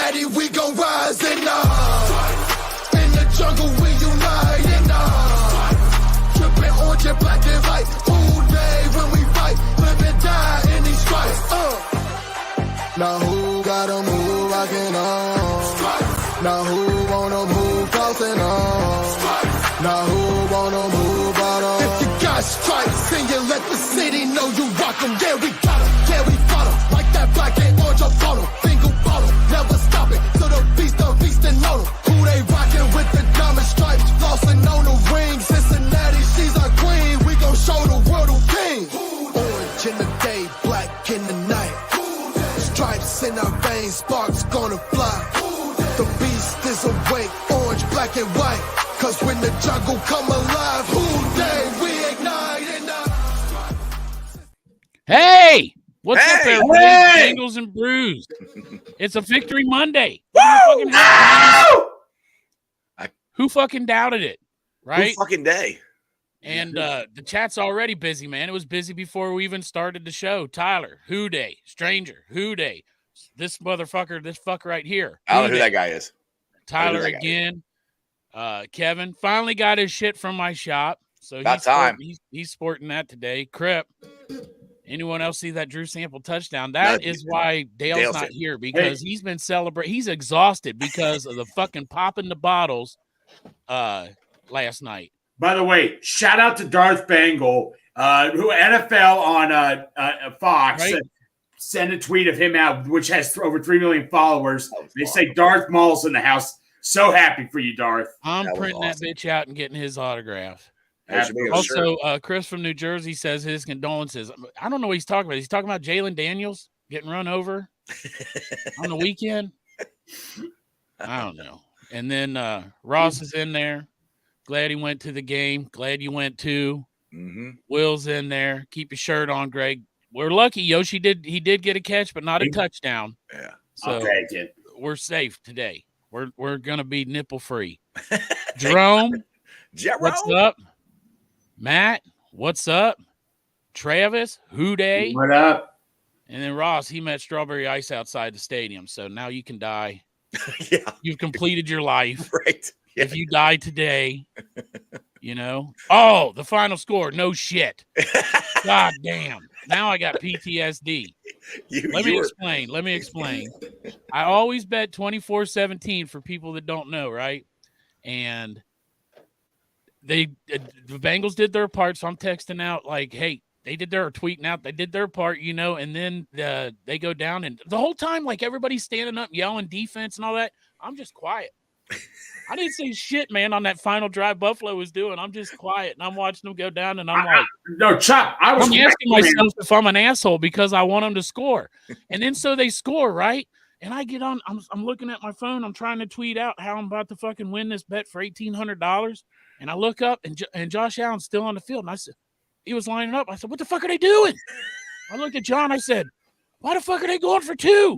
Cincinnati, we gon' rise in the jungle, we unite in tripping orange and black and white. Who day when we fight, live and die in these stripes. Now who got 'em, who rockin' on? Now who wanna move crossing on? Now who wanna move out on? If you got stripes and you let the city know you rock 'em, yeah we got 'em, yeah we fought 'em. Like that black and orange up on 'em, single bottle, never stop it. So the beast and know 'em. Who they rockin' with the diamond stripes? Flossing on the ring, Cincinnati, she's our queen. We gon' show the world who king. Orange in the day, black in the night. Stripes in our veins, sparks gonna fly. The beast is awake, orange, black and white. Cause when the jungle come alive, who day we ignite in the... Hey! What's up, everybody? Hey! Bengals and Brews. It's a Victory Monday. Woo! Who fucking doubted it? Right? Who fucking day? And the chat's already busy, man. It was busy before we even started the show. Tyler, who day? Stranger, who day? This motherfucker, this fuck right here. I don't know who that guy is. Tyler again. Kevin finally got his shit from my shop. So he's sporting that today. Crip. Anyone else see that Drew Sample touchdown? That is why Dale's not here, because he's been celebrating. He's exhausted because of the fucking popping the bottles last night. By the way, shout out to Darth Bengal, who NFL on Fox sent a tweet of him out, which has over 3 million followers. They say Darth Maul's in the house. So happy for you, Darth. I'm printing that bitch out and getting his autograph. Also, Chris from New Jersey says his condolences. I don't know what he's talking about. He's talking about Jalen Daniels getting run over on the weekend. I don't know. And then Ross is in there. Glad he went to the game. Glad you went too. Mm-hmm. Will's in there. Keep your shirt on, Greg. We're lucky. Yoshi did get a catch, but not a touchdown. Yeah. So we're safe today. We're gonna be nipple free. Jerome, what's up? Matt, what's up? Travis, Houday, what up? And then Ross, he met Strawberry Ice outside the stadium. So now you can die. Yeah. You've completed your life. Right. Yeah. If you die today, you know. Oh, the final score. No shit. God damn. Now I got PTSD. Let me explain. I always bet 24-17 for people that don't know, right? And the Bengals did their part, so I'm texting out like, hey, they did their tweeting out, they did their part, you know, and then they go down, and the whole time, like, everybody's standing up, yelling defense and all that. I'm just quiet. I didn't say shit, man, on that final drive Buffalo was doing. I'm just quiet, and I'm watching them go down, and I'm no, Chop. I'm asking myself if I'm an asshole because I want them to score. And then so they score, right? And I get on, I'm looking at my phone. I'm trying to tweet out how I'm about to fucking win this bet for $1,800. And I look up, and Josh Allen's still on the field. And I said, he was lining up. I said, what the fuck are they doing? I looked at John. I said, why the fuck are they going for 2?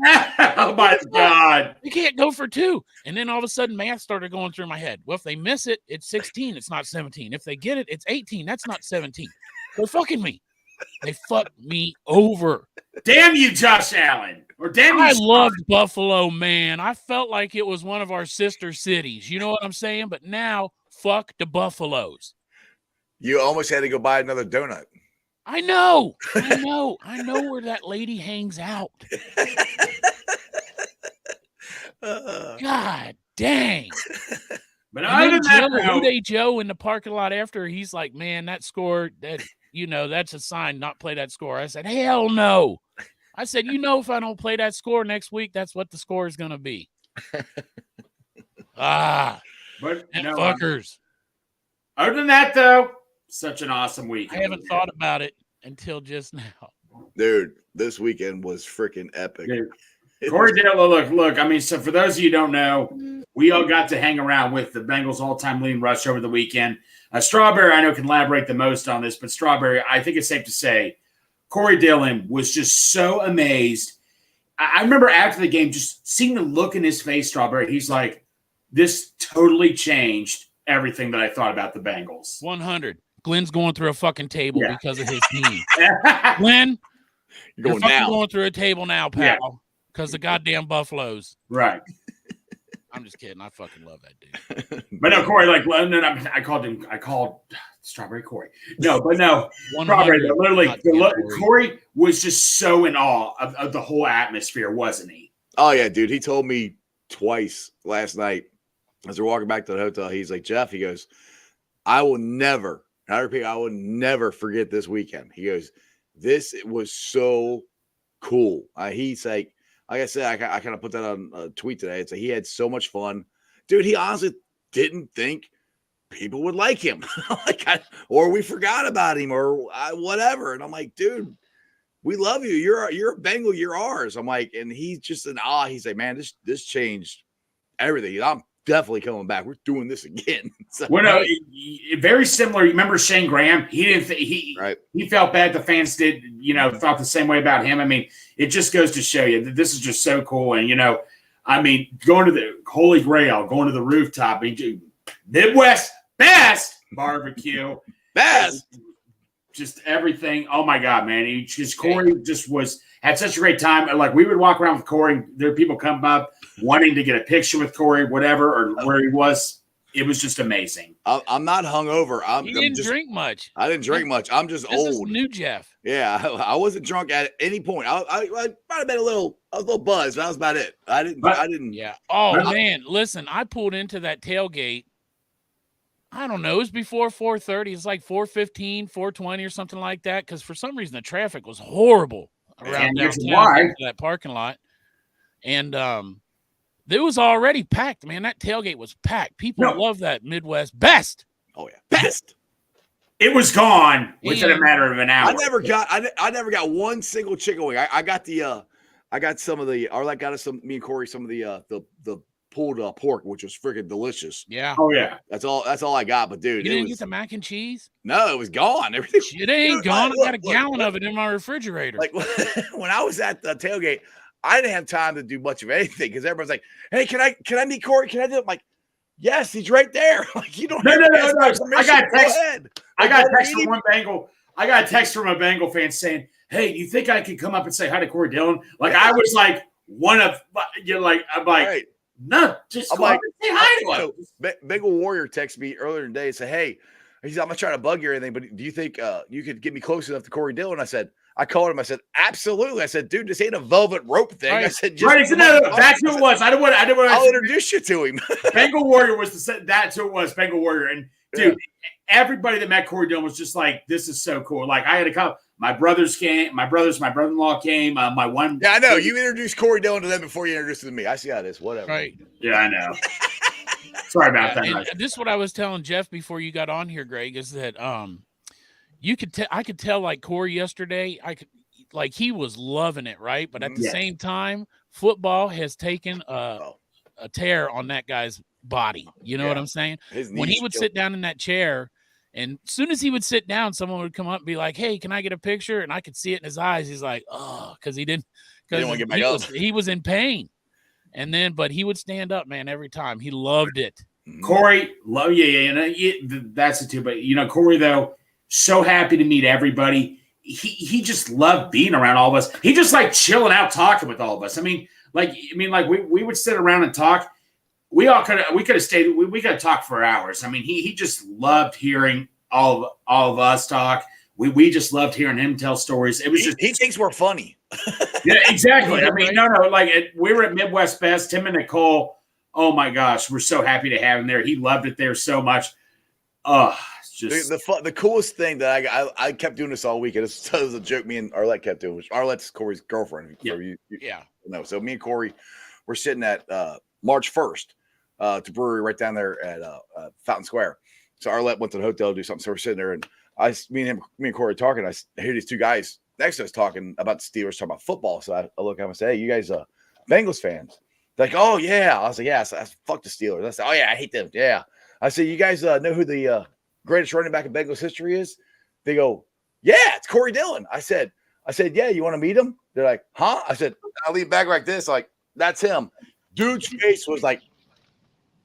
Oh, my God. They can't go for 2. And then all of a sudden, math started going through my head. Well, if they miss it, it's 16. It's not 17. If they get it, it's 18. That's not 17. They're fucking me. They fucked me over. Damn you, Josh Allen. Or damn you. I loved Buffalo, man. I felt like it was one of our sister cities. You know what I'm saying? But now, fuck the Buffaloes. You almost had to go buy another donut. I know where that lady hangs out. God dang. But Joe in the parking lot after, he's like, man, that score, that's a sign not play that score. I said, hell no. I said, if I don't play that score next week, that's what the score is going to be. Fuckers. Other than that, though, such an awesome week. I haven't thought about it until just now. Dude, this weekend was freaking epic. Dude. Corey Dale, look. I mean, so for those of you who don't know, we all got to hang around with the Bengals' all-time leading rush over the weekend. Strawberry, I know, can elaborate the most on this, but Strawberry, I think it's safe to say, Corey Dillon was just so amazed. I remember after the game just seeing the look in his face, Strawberry. He's like, this totally changed everything that I thought about the Bengals. 100. Glenn's going through a fucking table because of his team. Glenn, you're fucking going through a table now, pal. Yeah. because the goddamn Buffaloes. Right. I'm just kidding. I fucking love that dude. But no, Corey, like, I called Strawberry Corey. No, but no, Strawberry, literally, Corey was just so in awe of the whole atmosphere, wasn't he? Oh, yeah, dude. He told me twice last night as we're walking back to the hotel. He's like, Jeff, he goes, I will never forget this weekend. He goes, this was so cool. He's like I said, I kind of put that on a tweet today. It's like he had so much fun. Dude, he honestly didn't think people would like him. Or we forgot about him or whatever. And I'm like, dude, we love you. You're a Bengal. You're ours. I'm like, and he's just in awe. He's like, man, this changed everything. I'm definitely coming back. We're doing this again. So, well, no, very similar. You remember Shane Graham? He didn't. He felt bad. The fans did. Thought the same way about him. I mean, it just goes to show you that this is just so cool. And going to the Holy Grail, going to the rooftop, Midwest best barbecue, best. Just everything. Oh my God, man! Corey had such a great time. Like we would walk around with Corey. There were people come up wanting to get a picture with Corey, whatever, or where he was. It was just amazing. I'm not hungover. He didn't drink much. I didn't drink much. I'm just old. This is new Jeff. Yeah, I wasn't drunk at any point. I might have been a little buzzed, but that was about it. I didn't. Yeah. Oh man, listen, I pulled into that tailgate. I don't know. It was before 4:30. It's like 4:15, 4:20 or something like that. Because for some reason the traffic was horrible around downtown that parking lot, and it was already packed. Man, that tailgate was packed. People love that Midwest best. Oh yeah, best. It was gone within a matter of an hour. I never got one single chicken wing. I got some of the. Arlette got us me and Corey some of the pulled pork, which was freaking delicious. Yeah. Oh yeah. That's all I got. But dude, you didn't get the mac and cheese? No, it was gone. Everything. It ain't gone. I got a gallon of it in my refrigerator. Like when I was at the tailgate, I didn't have time to do much of anything because everyone's like, "Hey, can I meet Corey? Can I do it?" I'm like, "Yes, he's right there." Like you don't. No. I got a text. I got a text from one Bengal. I got a text from a Bengal fan saying, "Hey, do you think I could come up and say hi to Corey Dillon?" Like I was like one of I'm like. Right. No, just say hi to him. Bengal Warrior texted me earlier today and said, "Hey, I'm not trying to bug you or anything, but do you think you could get me close enough to Corey Dillon?" I called him. I said, "Absolutely." I said, "Dude, this ain't a velvet rope thing." Right. I said, "No, that's who it was." I'll introduce you to him. Bengal Warrior was that's who it was. Bengal Warrior, and dude, everybody that met Corey Dillon was just like, "This is so cool." Like I had a couple. My brothers came. My brother-in-law came. My one. Yeah, I know. You introduced Corey Dillon to them before you introduced them to me. I see how it is. Whatever. Right. Yeah, I know. Sorry about that. And this is what I was telling Jeff before you got on here, Greg, is that I could tell like Corey yesterday, he was loving it, right? But at the same time, football has taken a tear on that guy's body. You know what I'm saying? When he would sit down in that chair, and as soon as he would sit down, someone would come up and be like, "Hey, can I get a picture?" And I could see it in his eyes. He's like, "Oh," because he didn't want to get back up. He was in pain. But he would stand up, man, every time. He loved it. Corey, that's it too. But Corey though, so happy to meet everybody. He just loved being around all of us. He just like chilling out, talking with all of us. I mean, we would sit around and talk. We could have stayed. We could have talked for hours. I mean, he just loved hearing all of us talk. We just loved hearing him tell stories. It was he thinks we're funny. Yeah, exactly. I mean, we were at Midwest Best. Tim and Nicole. Oh my gosh, we're so happy to have him there. He loved it there so much. It's just the coolest thing that I kept doing this all week. And it was a joke me and Arlette kept doing. Which Arlette's Corey's girlfriend. No, so me and Corey were sitting at March 1st. To brewery right down there at Fountain Square. So Arlette went to the hotel to do something. So we're sitting there, and me and Corey talking. I hear these two guys next to us talking about the Steelers, talking about football. So I look at them and say, "Hey, you guys Bengals fans?" They're like, "Oh yeah." I was like, "Yeah." So I fuck the Steelers. I said, "Oh yeah, I hate them." Yeah. I said, "You guys know who the greatest running back in Bengals history is?" They go, "Yeah, it's Corey Dillon." I said, "Yeah, you want to meet him?" They're like, "Huh?" I said, I lean back like this, like that's him. Dude's face was like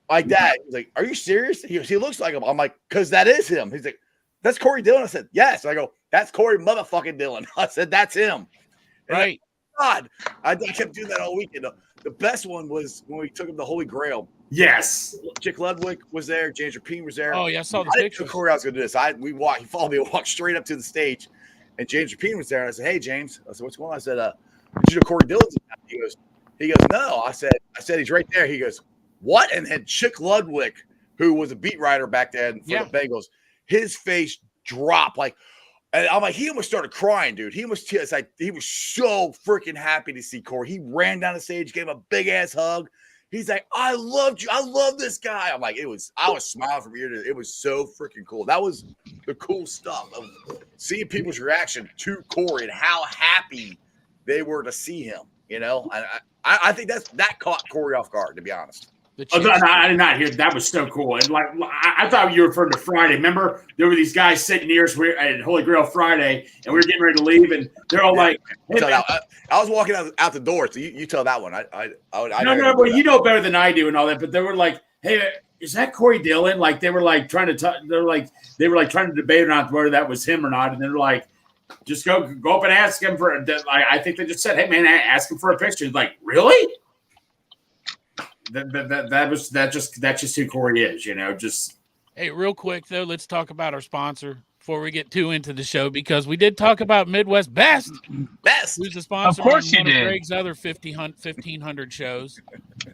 that. He's like, "Are you serious?" He looks like him. I'm like, "Because that is him." He's like, "That's Corey Dillon." I said, "Yes." I go, "That's Corey motherfucking Dillon." I said, "That's him." Right. God. I kept doing that all weekend. The best one was when we took him to Holy Grail. Yes. Chick Ludwig was there. James Rapine was there. Oh, yeah, I saw the pictures. Didn't know Corey I was going to do this. He followed me, walked straight up to the stage, and James Rapine was there. And I said, "Hey, James." I said, "What's going on?" I said, "Did you know Corey Dillon's?" He goes, "No." I said, "He's right there." He goes, "What?" And then Chick Ludwig, who was a beat writer back then for the Bengals, his face dropped and I'm like, he almost started crying, dude. He was so freaking happy to see Corey. He ran down the stage, gave him a big ass hug. He's like, "I loved you. I love this guy." I'm like, I was smiling from ear to ear. It was so freaking cool. That was the cool stuff of seeing people's reaction to Corey and how happy they were to see him. I think that caught Corey off guard, to be honest. I did not hear that. Was so cool. And I thought you were referring to Friday. Remember, there were these guys sitting near us at Holy Grail Friday, and we were getting ready to leave, and they're all like, "Hey, I was walking out the door, so you tell that one." No, but you know better than I do and all that. But they were like, "Hey, is that Corey Dillon?" Like they were like trying to they were trying to debate or not whether that was him or not, and they're like, "Just go up and ask him for." I think they just said, "Hey, man, ask him for a picture." He's like, "Really?" That's just who Corey is, just. Hey, real quick though, let's talk about our sponsor before we get too into the show, because we did talk about Midwest Best, who's the sponsor. Of course, on you did. Greg's other 1,500 shows,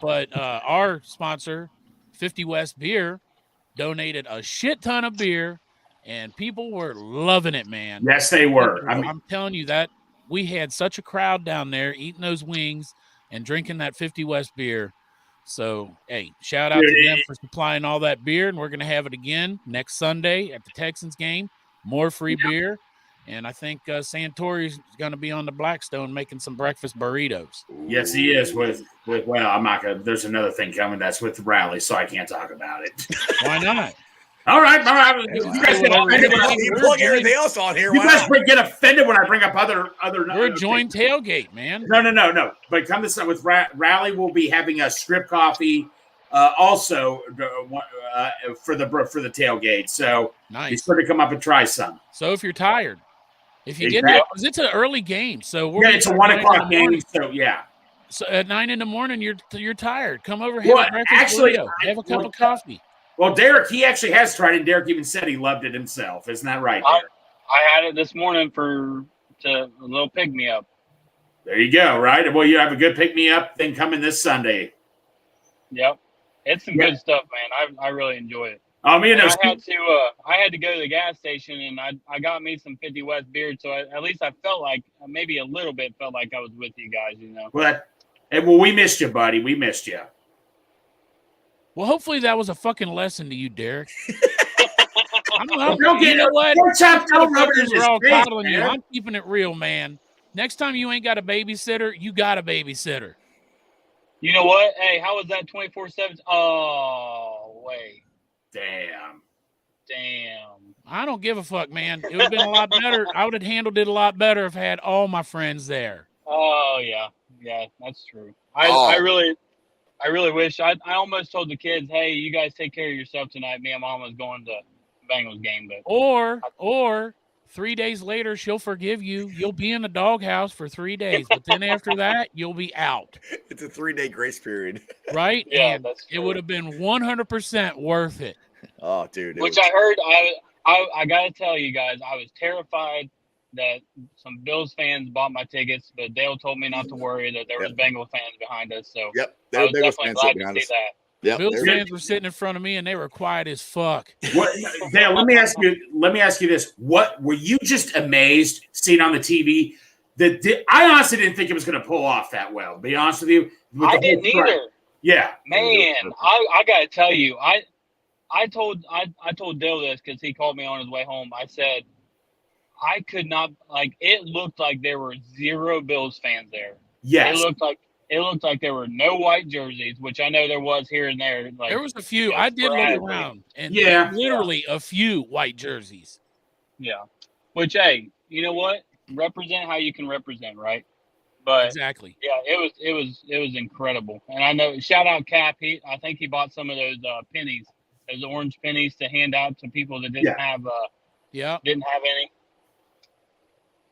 but our sponsor, 50 West Beer, donated a shit ton of beer, and people were loving it, man. Yes, they were. I'm telling you that we had such a crowd down there eating those wings and drinking that 50 West beer. So, hey, shout out to them for supplying all that beer, and we're going to have it again next Sunday at the Texans game. More free beer, and I think Santori's going to be on the Blackstone making some breakfast burritos. Yes, he is. With I'm not going to – there's another thing coming that's with the rally, so I can't talk about it. Why not? All right. You guys get offended when everything else on here. You guys get offended when I bring up other. We're a joint tailgate, man. No. But come this with Rally, we'll be having a strip coffee, also for the tailgate. So nice. Be sure to come up and try some. So if you're tired, if you get because it's an early game, so it's a 1 o'clock game. So yeah. So at 9 a.m, you're tired. Come over here. Have a cup of coffee. Well, Derek, he actually has tried it. Derek even said he loved it himself. Isn't that right, Derek? I had it this morning to a little pick-me-up. There you go, right? Well, you have a good pick-me-up thing coming this Sunday. Yep. It's some good stuff, man. I really enjoy it. I had to go to the gas station, and I got me some 50 West beer, so at least I felt like maybe a little bit felt like I was with you guys, Well, we missed you, buddy. We missed you. Well, hopefully that was a fucking lesson to you, Derek. I'm keeping it real, man. Next time you ain't got a babysitter, you got a babysitter. You know what? Hey, how was that 24/7? Oh, wait. Damn. I don't give a fuck, man. It would have been a lot better. I would have handled it a lot better if I had all my friends there. Oh, yeah. Yeah, that's true. I really wish. I almost told the kids, "Hey, you guys take care of yourself tonight. Me and Mom was going to Bengals game." But or 3 days later, she'll forgive you. You'll be in the doghouse for 3 days, but then after that, you'll be out. It's a 3-day grace period, right? Yeah, and that's true. It would have been 100% worth it. Oh, dude! I heard. I gotta tell you guys, I was terrified that some Bills fans bought my tickets, but Dale told me not to worry, that there was Bengals fans behind us. So I was definitely glad to see that. Yep. Bills fans were sitting in front of me, and they were quiet as fuck. Dale, let me ask you this: what were you just amazed seeing on the TV? I honestly didn't think it was going to pull off that well. To be honest with you, I didn't either. Yeah, man, I got to tell you, I told Dale this because he called me on his way home. I said, I could not, it looked like there were zero Bills fans there. Yes. It looked like there were no white jerseys, which I know there was here and there. There was a few. I did look around, and literally a few white jerseys. Yeah. Which, hey, you know what? Represent how you can represent, right? But exactly. Yeah, it was incredible. And I know, shout out Cap. I think he bought some of those pennies, those orange pennies, to hand out to people that didn't have any.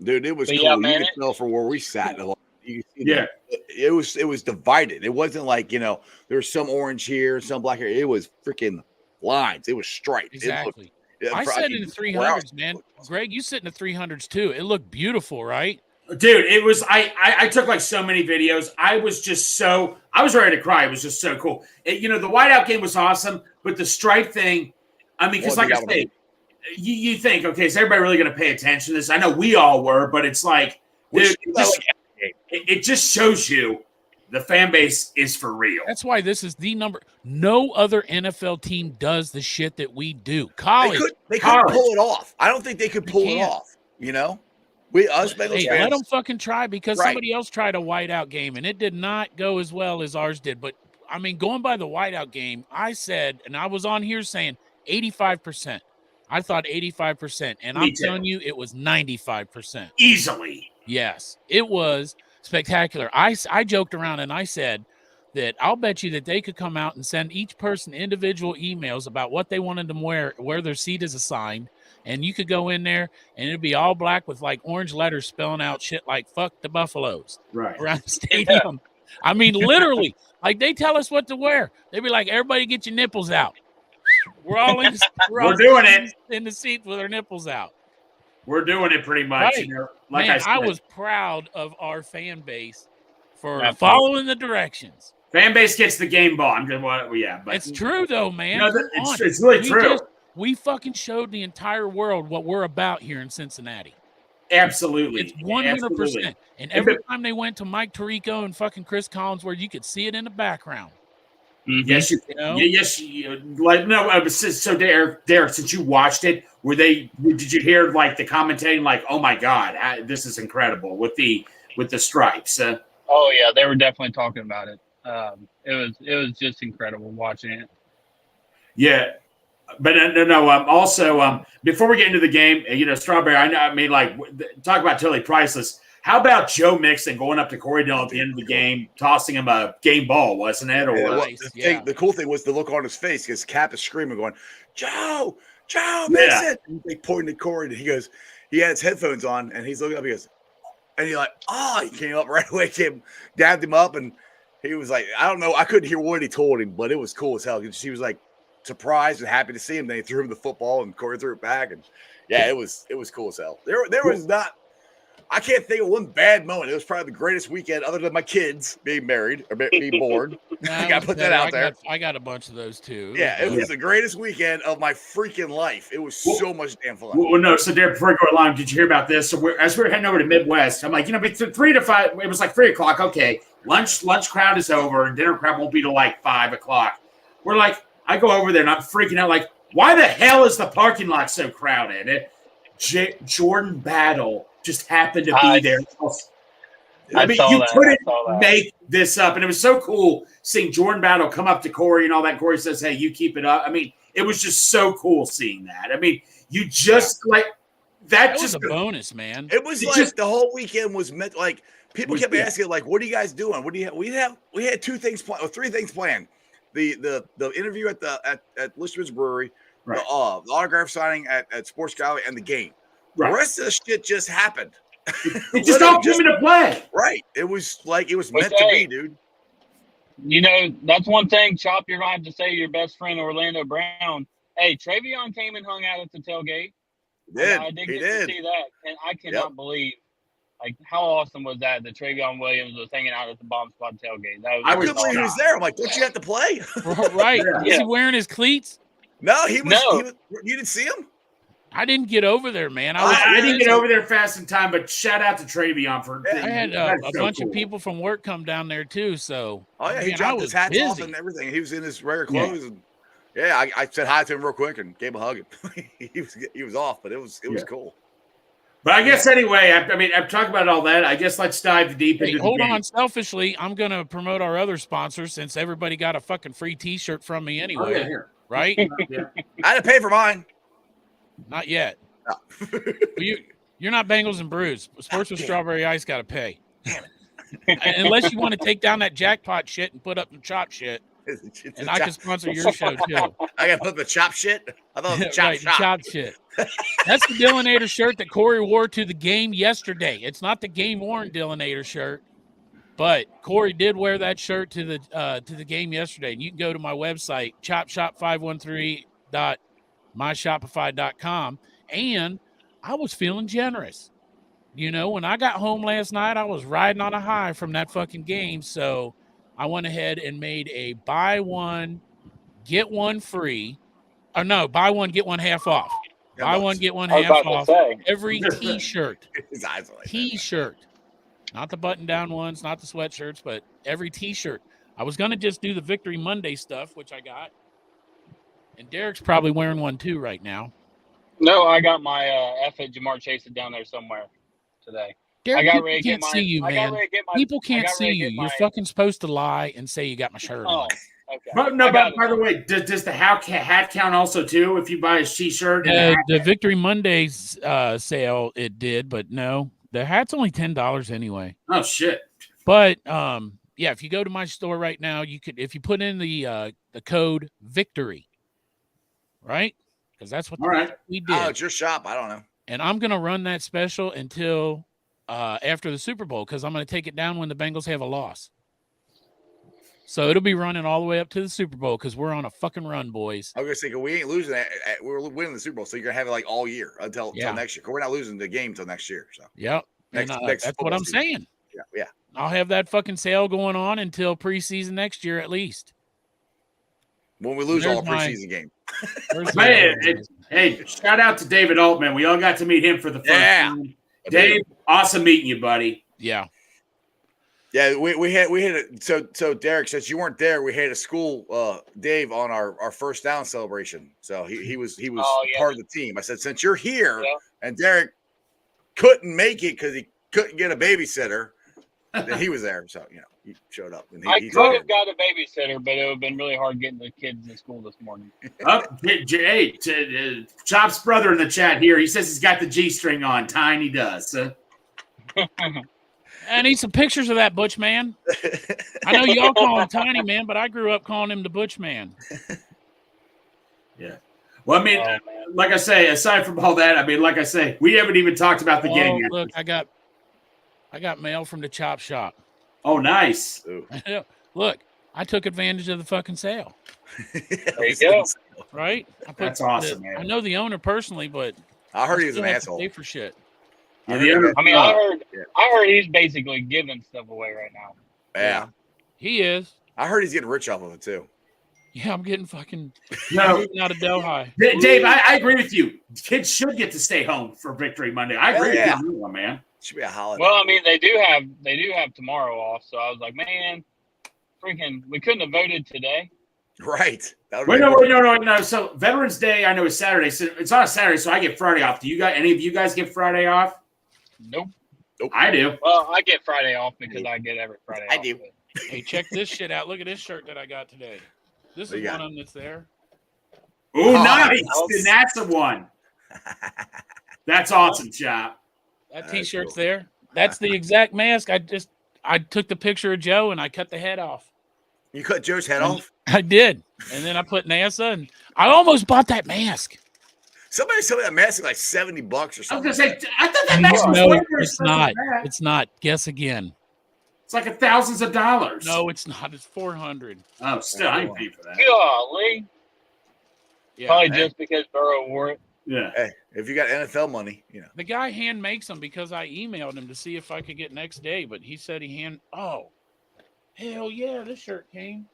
Dude, it was cool. You could tell from where we sat. It was divided. It wasn't like, there was some orange here, some black here. It was freaking lines. It was striped. Exactly. I said in the 300s, man. Greg, you sit in the 300s too. It looked beautiful, right? Dude, it was. I took like so many videos. I was ready to cry. It was just so cool. The whiteout game was awesome, but the stripe thing. I mean, because like I say, you think, okay, is everybody really going to pay attention to this? I know we all were, but it's like, dude, it just shows you the fan base is for real. That's why this is the number. No other NFL team does the shit that we do. College. They couldn't pull it off. I don't think they could pull it off. Us Bengals fans. Let them fucking try, because somebody else tried a whiteout game and it did not go as well as ours did. But I mean, going by the whiteout game, I said, and I was on here saying 85%. I thought 85%, and I'm telling you, it was 95%. Easily. Yes, it was spectacular. I joked around and I said that I'll bet you that they could come out and send each person individual emails about what they wanted them where their seat is assigned, and you could go in there and it'd be all black with like orange letters spelling out shit like "fuck the Buffaloes" around the stadium. I mean, literally, like they tell us what to wear. They'd be like, "Everybody, get your nipples out." We're all in. We're doing it in the seat with our nipples out. We're doing it pretty much. Right. I was proud of our fan base for following the directions. Fan base gets the game ball. But it's true though, man. It's really true. We fucking showed the entire world what we're about here in Cincinnati. Absolutely. It's 100%. And every time they went to Mike Tirico and fucking Chris Collinsworth, you could see it in the background. Mm-hmm. So Derek, since you watched it, did you hear like the commentating, like, oh my God, this is incredible with the stripes? Oh yeah, they were definitely talking about it. It was just incredible watching it. Yeah. But also, before we get into the game, Strawberry, talk about totally priceless. How about Joe Mixon going up to Corey Dillon at the end of the game, tossing him a game ball, wasn't it? The cool thing was the look on his face, because Cap is screaming, going, Joe Mixon! And they pointed to Corey, and he had his headphones on, and he's looking up, he goes, and he's like, he came up right away, dabbed him up, and he was like, I don't know, I couldn't hear what he told him, but it was cool as hell. He was like surprised and happy to see him. Then he threw him the football, and Corey threw it back, and it was cool as hell. There was not. I can't think of one bad moment. It was probably the greatest weekend, other than my kids being married or being born. I got to put that out there. I got a bunch of those too. Yeah, it was the greatest weekend of my freaking life. It was so much damn fun. Well, no. So, Derek, before I go along, did you hear about this? So, as we were heading over to Midwest, I'm like, 3 to 5. It was like 3 o'clock. Okay, lunch crowd is over, and dinner crowd won't be till like 5 o'clock. We're like, I go over there and I'm freaking out. Like, why the hell is the parking lot so crowded? Jordan Battle just happened to be there. You couldn't make this up. And it was so cool seeing Jordan Battle come up to Corey and all that. Corey says, hey, you keep it up. I mean, it was just so cool seeing that. I mean, you just that was just a bonus, man. It was the whole weekend was meant, like, people kept asking, like, what are you guys doing? What do you have? We had 2 things planned, or 3 things planned. The interview at Listerman's Brewery, the autograph signing at Sports Gallery, and the game. Right. The rest of the shit just happened. It just all came into play. Right. It was like it was meant to be, dude. That's one thing, Chop, you're going to have to say to your best friend, Orlando Brown. Hey, Travion came and hung out at the tailgate. I did get to see that. And I cannot believe, like, how awesome was that Travion Williams was hanging out at the Bomb Squad tailgate. I couldn't believe he was there. I'm like, don't you have to play? Right. Yeah. Is he wearing his cleats? No, he was. You didn't see him? I didn't get over there, man. I didn't get over there fast in time, but shout out to Travion for. I had a bunch of people from work come down there too. So he dropped his hats off and everything. He was in his regular clothes, and I said hi to him real quick and gave him a hug. he was off, but it was cool. But I guess anyway, I've talked about all that. I guess let's dive deep into. Hold on, selfishly, I'm going to promote our other sponsors since everybody got a fucking free T-shirt from me anyway, right? I had to pay for mine. Not yet. No. You're not Bengals and Brews. Sports with Strawberry Ice got to pay. Unless you want to take down that jackpot shit and put up the chop shit. And I can sponsor your show too. I got to put the chop shit? I thought it was right, chop shit. That's the Dillinator shirt that Corey wore to the game yesterday. It's not the game worn Dillinator shirt. But Corey did wear that shirt to the game yesterday, and you can go to my website chopshop513.myshopify.com, and I was feeling generous. You know, when I got home last night, I was riding on a high from that fucking game, so I went ahead and made a buy one get one free. Or no, buy one get one half off. Buy one get one half off. Every T-shirt. T-shirt. Not the button-down ones, not the sweatshirts, but every T-shirt. I was going to just do the Victory Monday stuff, which I got. And Derek's probably wearing one too right now. No, I got my F at Jamar Chase down there somewhere today. Derek, people can't see you, man. People can't see you. You're fucking supposed to lie and say you got my shirt on. Okay. But no, by the way, does the hat count also too? If you buy a T-shirt, the Victory Mondays sale, it did, but no, the hat's only $10 anyway. Oh shit! But yeah, if you go to my store right now, you could, if you put in the code Victory, right? Because that's what we did. Oh, it's your shop. I don't know. And I'm gonna run that special until after the Super Bowl, because I'm gonna take it down when the Bengals have a loss. So it'll be running all the way up to the Super Bowl because we're on a fucking run, boys. I was gonna say, we ain't losing that. We're winning the Super Bowl, so you're gonna have it like all year until next year. We're not losing the game until next year. So yep, next that's what I'm saying. Yeah. I'll have that fucking sale going on until preseason next year at least. When we lose all preseason game. Man, hey, shout out to David Altman. We all got to meet him for the first time. Dave, awesome meeting you, buddy. Yeah. Yeah, we had it. So Derek, since you weren't there, we had a school Dave on our first down celebration. So he was part of the team. I said, since you're here, and Derek couldn't make it because he couldn't get a babysitter, then he was there. So he showed up. And I could have got a babysitter, but it would have been really hard getting the kids in school this morning. Chop's brother in the chat here. He says he's got the G-string on. Tiny does. I need some pictures of that Butch man. I know y'all call him Tiny Man, but I grew up calling him the Butch man. Yeah. Well, I mean, like I say, aside from all that, I mean, like I say, we haven't even talked about the game yet. Look, I got mail from the Chop Shop. Oh, nice. Look, I took advantage of the fucking sale. There you go. Right? That's awesome, man. I know the owner personally, but I heard he was an asshole. Pay for shit. I heard he's basically giving stuff away right now. Yeah. He is. I heard he's getting rich off of it too. Yeah, I'm getting fucking out of Delhi. Dave, I agree with you. Kids should get to stay home for Victory Monday. I agree with you, man. It should be a holiday. Well, I mean, they do have tomorrow off, so I was like, man, freaking, we couldn't have voted today. Right. Wait, no. So Veterans Day, I know is Saturday. So it's on a Saturday, so I get Friday off. Do you guys? Any of you guys get Friday off? Nope. I do. Well, I get Friday off because I get every Friday off. I do. Hey, check this shit out. Look at this shirt that I got today. This is one of them that's there. Ooh, nice. And that's the one. That's awesome, Chop. That T-shirt's cool. There. That's the exact mask. I took the picture of Joe and I cut the head off. You cut Joe's head off? I did. And then I put NASA and I almost bought that mask. Somebody told me that mask is like $70 or something. I was gonna say, I thought that mask was it's not. It's not. Guess again. It's like thousands of dollars. No, it's not. It's $400. Oh, still, I ain't paying for that. Golly. Yeah, probably just because Burrow wore it. Yeah. Hey, if you got NFL money, The guy hand makes them because I emailed him to see if I could get next day, but he said hell yeah, this shirt came.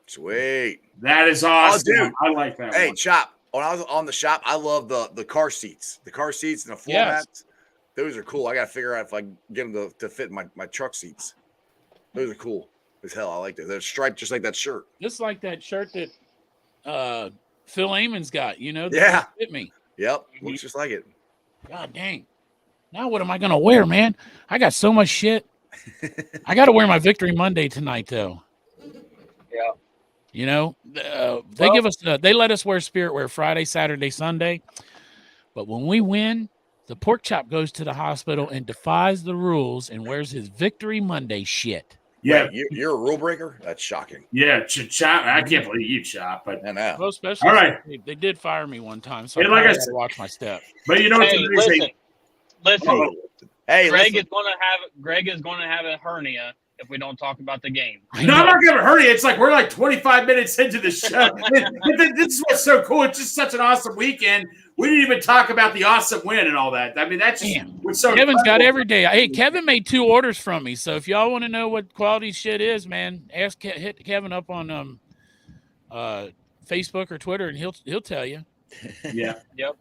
Sweet. That is awesome. Oh, dude. I like that. Hey, Chop. When I was on the shop, I love the car seats. The car seats and the floor mats. Those are cool. I got to figure out if I can get them to fit my truck seats. Those are cool as hell. I like that. They're striped just like that shirt. Just like that shirt that Phil Eamon's got, that fit me. Yep. Looks just like it. God dang. Now what am I going to wear, man? I got so much shit. I got to wear my Victory Monday tonight, though. Yeah. They let us wear Spirit Wear Friday, Saturday, Sunday. But when we win, the pork chop goes to the hospital and defies the rules and wears his Victory Monday shit. Yeah. Wait, you're a rule breaker? That's shocking. Yeah, Chop. I can't believe you, Chop. But I know. Well, especially all right. They did fire me one time, so I got to watch my step. But you know what's amazing? Listen. Hey, Greg is going to have a hernia if we don't talk about the game. No, I'm not going to hurt you. It's like we're like 25 minutes into the show. This is what's so cool. It's just such an awesome weekend. We didn't even talk about the awesome win and all that. I mean, that's just what's so Kevin's got every day. Hey, Kevin made 2 orders from me. So if y'all want to know what quality shit is, man, hit Kevin up on Facebook or Twitter, and he'll tell you. Yeah. Yep.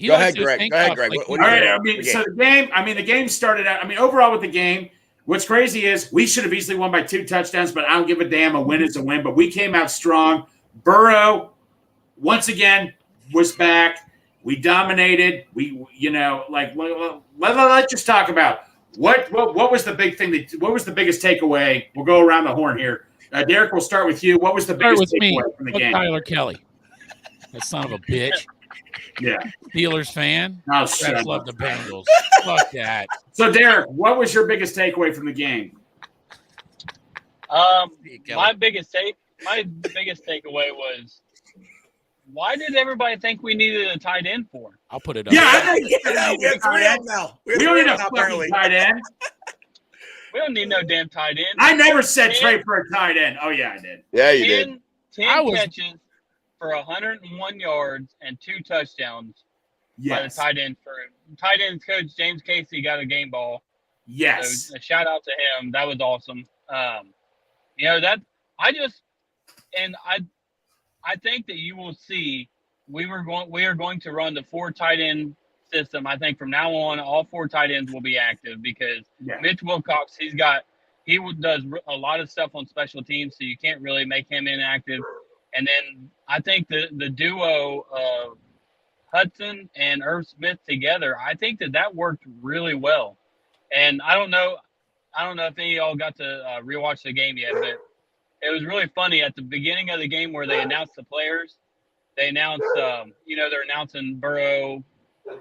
Go ahead, Greg. All right. I mean, so the game started out. I mean, overall with the game, what's crazy is we should have easily won by 2 touchdowns, but I don't give a damn. A win is a win. But we came out strong. Burrow, once again, was back. We dominated. Let's just talk about what was the big thing. What was the biggest takeaway? We'll go around the horn here. Derek, we'll start with you. What was the biggest takeaway from the game? Tyler Kelly, that son of a bitch. Yeah. Steelers fan. Oh, shut love the Bengals. Fuck that. So, Derek, what was your biggest takeaway from the game? My biggest takeaway was, why did everybody think we needed a tight end for? I'll put it up. Yeah, I think we have 3 of them now. We don't need a fucking tight end. We don't need no damn tight end. I never said trade for a tight end. Oh, yeah, I did. Yeah, you did. 10 catches for 101 yards and 2 touchdowns by the tight end. For tight end coach James Casey got a game ball. Yes. So a shout out to him. That was awesome. I think that you will see we are going to run the 4 tight end system. I think from now on, all 4 tight ends will be active because Mitch Wilcox, he does a lot of stuff on special teams, so you can't really make him inactive. And then I think the duo of Hudson and Irv Smith together, I think that worked really well. And I don't know if any of y'all got to rewatch the game yet, but it was really funny at the beginning of the game where they announced the players. They announced, they're announcing Burrow.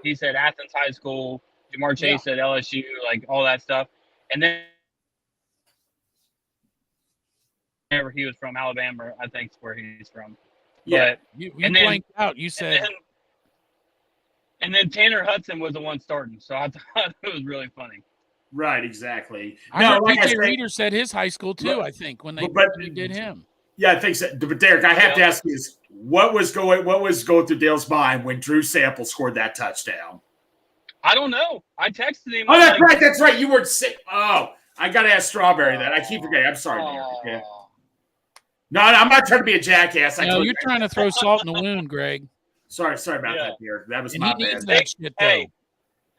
He said Athens High School. Jamar Chase said LSU, like all that stuff. And then whenever he was from Alabama, I think is where he's from. Yeah, but, you blanked out. You said. And then Tanner Hudson was the one starting. So I thought it was really funny. Right, exactly. PJ Reader said his high school too. I think when they did him. Yeah, I think so. But Derek, I have to ask you this: what was going through Dale's mind when Drew Sample scored that touchdown? I don't know. I texted him. Oh, that's right. That's right. You weren't sick. Oh, I got to ask Strawberry that. I keep forgetting. I'm sorry, Derek. Yeah. No, I'm not trying to be a jackass. No, you're trying to throw salt in the wound, Greg. Sorry about that, Derek. That was my bad.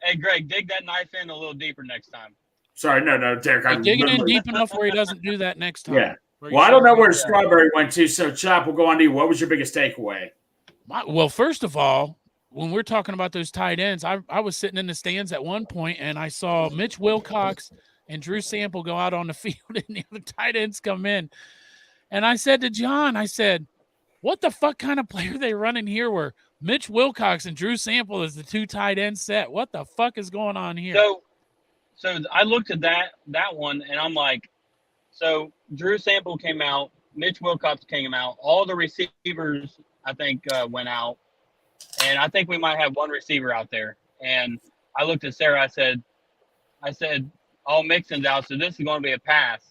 Hey, Greg, dig that knife in a little deeper next time. Sorry, no, Derek. I'm digging in deep enough where he doesn't do that next time. Yeah. Well, I don't know where Strawberry went to, so Chop, we'll go on to you. What was your biggest takeaway? Well, first of all, when we're talking about those tight ends, I was sitting in the stands at one point, and I saw Mitch Wilcox and Drew Sample go out on the field, and the other tight ends come in. And I said to John, what the fuck kind of player are they running here where Mitch Wilcox and Drew Sample is the 2 tight end set? What the fuck is going on here? So I looked at that one, and I'm like, so Drew Sample came out, Mitch Wilcox came out, all the receivers I think went out, and I think we might have 1 receiver out there. And I looked at Sarah. I said, all Mixon's out, so this is going to be a pass.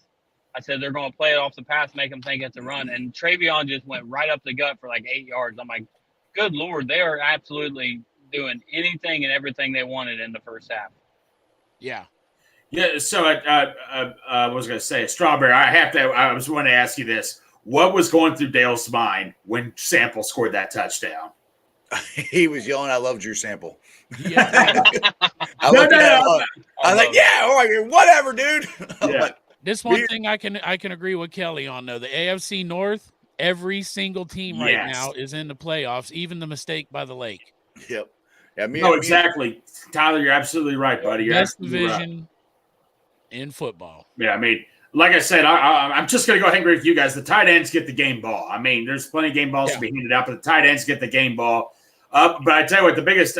I said they're going to play it off the pass, make them think it's a run. And Travion just went right up the gut for like 8 yards. I'm like, good Lord, they are absolutely doing anything and everything they wanted in the first half. Yeah. Yeah, so I was going to say, Strawberry, I was going to ask you this. What was going through Dale's mind when Sample scored that touchdown? He was yelling, I love Drew Sample. Yeah. I was like, yeah, all right, whatever, dude. Yeah. This one thing I can agree with Kelly on, though. The AFC North, every single team right now is in the playoffs, even the mistake by the Lake. Yep. Yeah, exactly. Tyler, you're absolutely right, buddy. You're best division in football. Yeah, I mean, like I said, I'm just going to go ahead and agree with you guys. The tight ends get the game ball. I mean, there's plenty of game balls to be handed out, but the tight ends get the game ball. But I tell you what, the biggest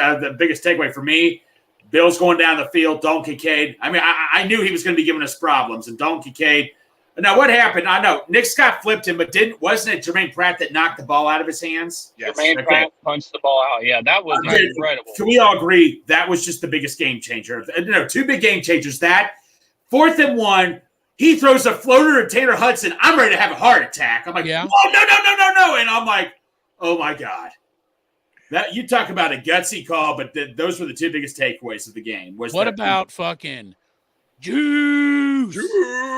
takeaway for me, Bill's going down the field, Dalton Kincaid. I mean, I knew he was going to be giving us problems, and Dalton Kincaid. Now, what happened? I know Nick Scott flipped him, but wasn't it Jermaine Pratt that knocked the ball out of his hands? Yes. Jermaine Pratt punched the ball out. Yeah, that was incredible. Can we all agree that was just the biggest game changer? No, 2 big game changers. That 4th and 1. He throws a floater to Taylor Hudson. I'm ready to have a heart attack. I'm like, yeah. oh, no. And I'm like, oh, my God. That you talk about a gutsy call, but those were the two biggest takeaways of the game. What about fucking Juice?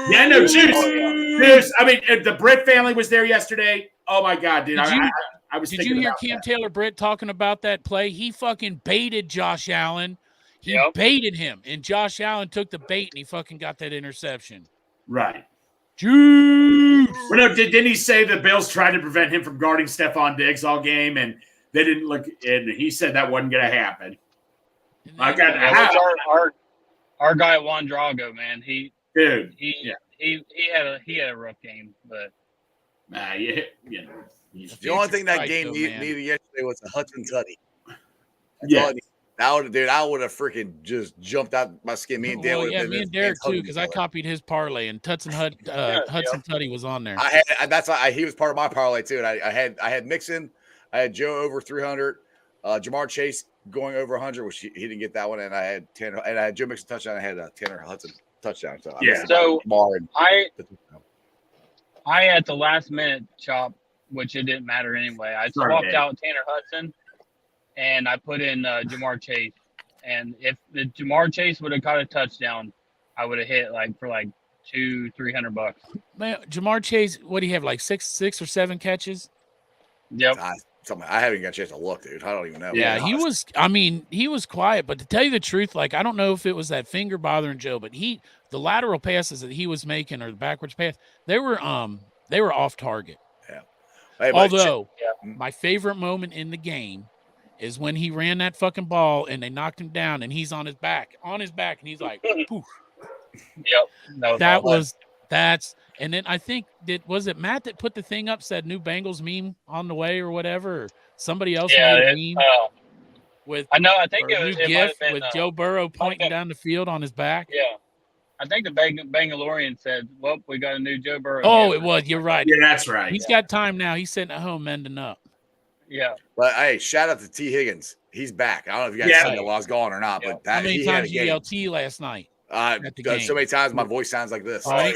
Yeah, no, Juice. I mean, the Britt family was there yesterday. Oh, my God, dude. I was Did you hear Cam Taylor Britt talking about that play? He fucking baited Josh Allen. He baited him, and Josh Allen took the bait, and he fucking got that interception. Right. Juice. Well, no, didn't he say the Bills tried to prevent him from guarding Stephon Diggs all game, and they didn't look, and he said that wasn't going to happen. Our guy Juan Drago, man, he had a rough game, but the only thing that game needed yesterday was a Hudson Tutty. I would have freaking just jumped out my skin. Me and Dan me and Derek too, because I copied his parlay, and Hudson Tutty was on there. He was part of my parlay too. And I had Mixon, I had Joe over 300, Jamar Chase going over 100, which he didn't get that one, and I had Tanner, and I had Joe Mixon touchdown. I had Tanner Hudson touchdown. So I at the last minute chop, which it didn't matter anyway. I swapped out Tanner Hudson, and I put in Jamar Chase. And if the Jamar Chase would have caught a touchdown, I would have hit for $200-$300. Man, Jamar Chase, what do you have, like six or seven catches? Yep. I haven't got a chance to look, dude. I don't even know. Yeah, he was quiet, but to tell you the truth, I don't know if it was that finger bothering Joe, but the lateral passes that he was making or the backwards pass, they were off target. Yeah. Hey, although my favorite moment in the game is when he ran that fucking ball and they knocked him down and he's on his back, and he's like, poof. Yep. And then I think was it Matt that put the thing up, said new Bengals meme on the way or whatever, or somebody else made a meme I think it might have been with Joe Burrow pointing down the field on his back. Yeah. I think the Bangalorean said, well, we got a new Joe Burrow. Oh, it was. You're right. Yeah, that's right. He's got time now. He's sitting at home mending up. Yeah. But hey, shout out to T. Higgins. He's back. I don't know if you guys seen the while I was gone or not, but how many times did you yell T last night? So many times my voice sounds like this. Way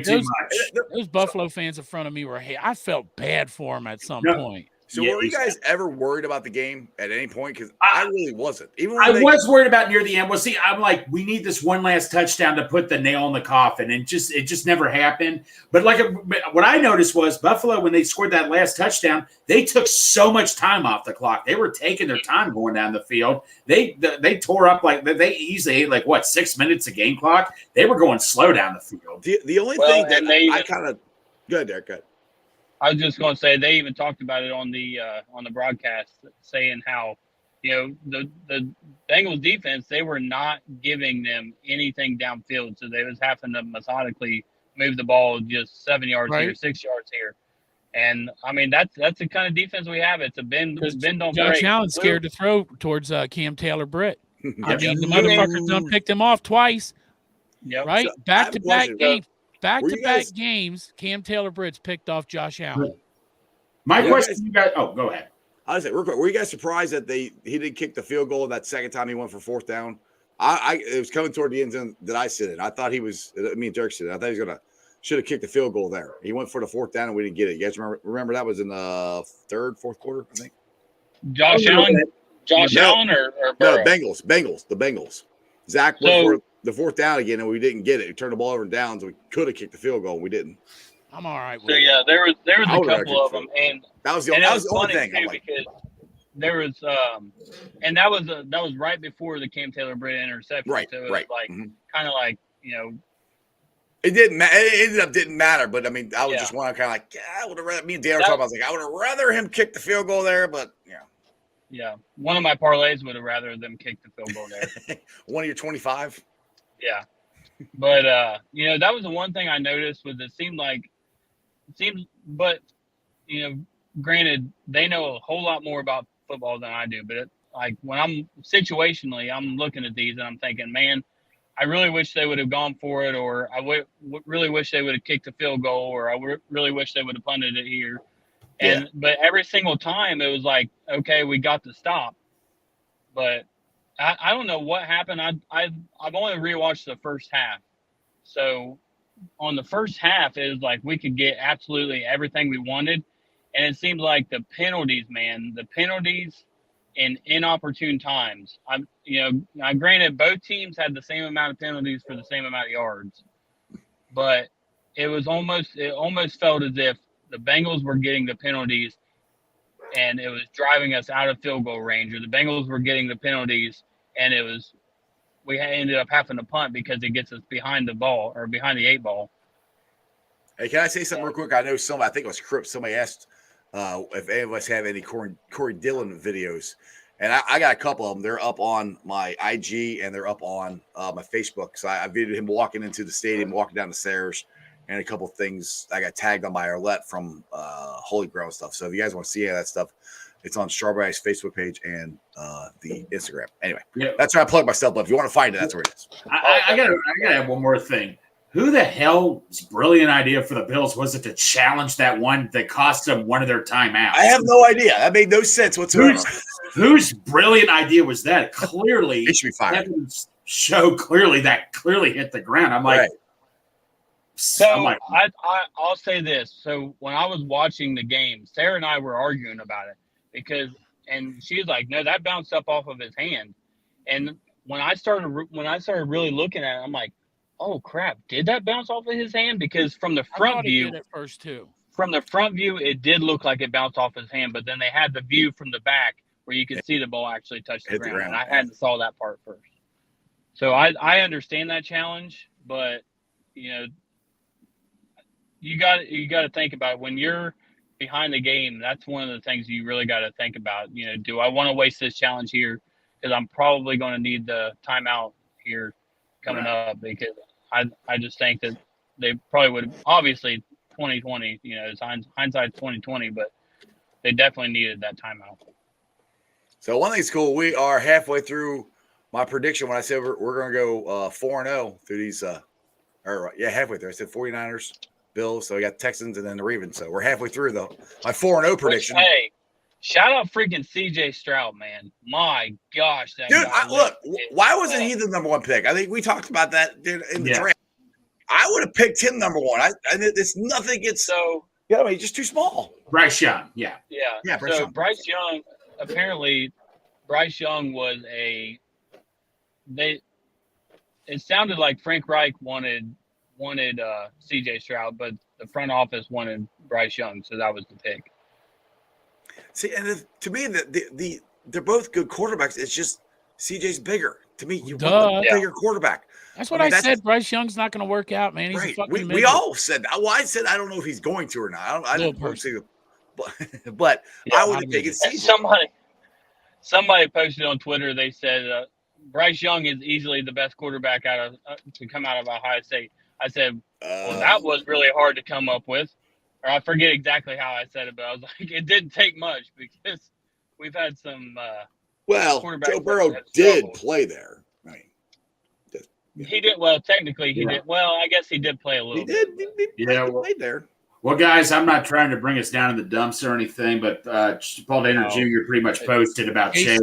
too much. Those Buffalo fans in front of me I felt bad for them at some point. So were you guys ever worried about the game at any point? Because I really wasn't. I was worried about near the end. Well, see, I'm like, we need this one last touchdown to put the nail in the coffin, and it just never happened. But what I noticed was Buffalo, when they scored that last touchdown, they took so much time off the clock. They were taking their time going down the field. They tore up they easily ate 6 minutes of game clock. They were going slow down the field. The only thing that I kind of good, Derek. Good. I was just going to say they even talked about it on the broadcast, saying how the Bengals defense, they were not giving them anything downfield, so they was having to methodically move the ball just 7 yards here, 6 yards here, and I mean that's the kind of defense we have. It's a bend don't break. Josh Allen's scared to throw towards Cam Taylor Britt. I mean the motherfucker done picked him off twice. Yep. Right, back to back games. Back-to-back games, Cam Taylor Britt's picked off Josh Allen. My question to you guys – go ahead. I was saying, real quick, were you guys surprised that he didn't kick the field goal that second time he went for fourth down? It was coming toward the end zone that I sit in. I thought me and Dirk sit in. I thought he should have kicked the field goal there. He went for the fourth down and we didn't get it. You guys remember that was in the fourth quarter, I think? Josh Allen or Burrow? No, the Bengals. Zach went for the fourth down again, and we didn't get it. We turned the ball over in downs. We could have kicked the field goal, and we didn't. I'm all right with it. Yeah, there was a couple of them, and that was the only thing. Too, because there was, and that was right before the Cam Taylor Britt interception. Right, so it was kind of like It didn't. It ended up didn't matter, but I mean, I was just kind of like, I would have rather. Me and Dan were talking. I was like, I would have rather him kick the field goal there, but yeah. Yeah, one of my parlays would have rather them kick the field goal there. One of your 25. Yeah, but that was the one thing I noticed was it seemed, but granted they know a whole lot more about football than I do. But when I'm situationally, I'm looking at these and I'm thinking, man, I really wish they would have gone for it, or I really wish they would have kicked a field goal, or I really wish they would have punted it here. But every single time it was like, okay, we got the stop, but I don't know what happened. I've only rewatched the first half, so on the first half, it was like we could get absolutely everything we wanted, and it seemed like the penalties, man, the penalties in inopportune times. I granted both teams had the same amount of penalties for the same amount of yards, but it almost felt as if the Bengals were getting the penalties and it was driving us out of field goal range, or the Bengals were getting the penalties and we ended up having to punt because it gets us behind the ball or behind the 8 ball. Hey, can I say something real quick? I know I think it was Crip. Somebody asked if any of us have any Corey Dillon videos. And I got a couple of them. They're up on my IG and they're up on my Facebook. So I videoed him walking into the stadium, walking down the stairs, and a couple of things. I got tagged on by Arlette from Holy Grail stuff. So if you guys want to see any of that stuff, it's on Strawberry's Facebook page and the Instagram. Anyway, that's where I plug myself. But if you want to find it, that's where it is. I gotta have one more thing. Who the hell's brilliant idea for the Bills was it to challenge that one that cost them one of their timeouts? I have no idea. That made no sense whatsoever. Whose brilliant idea was that? Clearly, it should be fine. Show clearly hit the ground. I'm like, right. So I'll say this. So when I was watching the game, Sarah and I were arguing about it and she's like, no, that bounced up off of his hand. And when I started really looking at it, I'm like, oh crap! Did that bounce off of his hand? Because from the front view, it did at first too. From the front view, it did look like it bounced off his hand. But then they had the view from the back where you could see the ball actually touch the ground. And I hadn't saw that part first. So I understand that challenge, but you got to think about it. When you're behind the game. That's one of the things you really got to think about. Do I want to waste this challenge here? Because I'm probably going to need the timeout here coming up, because I just think that they probably would, obviously 2020, it's hindsight's 2020, but they definitely needed that timeout. So one thing's cool. We are halfway through my prediction when I said we're going to go 4-0 through these, halfway through. I said 49ers, Bills, so we got Texans and then the Ravens. So we're halfway through my 4-0 prediction. Hey, shout out freaking CJ Stroud, man. My gosh. That dude, why wasn't he the number one pick? I think we talked about that in the draft. I would have picked him number one. It's nothing against he's just too small. Bryce Young, Yeah. Bryce Young. Bryce Young, apparently, Bryce Young was it sounded like Frank Reich wanted CJ Stroud, but the front office wanted Bryce Young, so that was the pick. See, and to me, they're both good quarterbacks. It's just CJ's bigger. To me, you want the bigger quarterback. That's what I said. Bryce Young's not going to work out, man. He's a fucking we all said that. Well, I said I don't know if he's going to or not. I don't see but I would have taken CJ. Somebody posted on Twitter. They said Bryce Young is easily the best quarterback to come out of Ohio State. I said, well, that was really hard to come up with. Or I forget exactly how I said it, but I was like, it didn't take much, because we've had some Joe Burrow did play there. He did. Well, technically he did. Well, I guess he did play a little bit. He played there. Well, guys, I'm not trying to bring us down in the dumps or anything, but Paul Dehner Jr. pretty much posted about Chase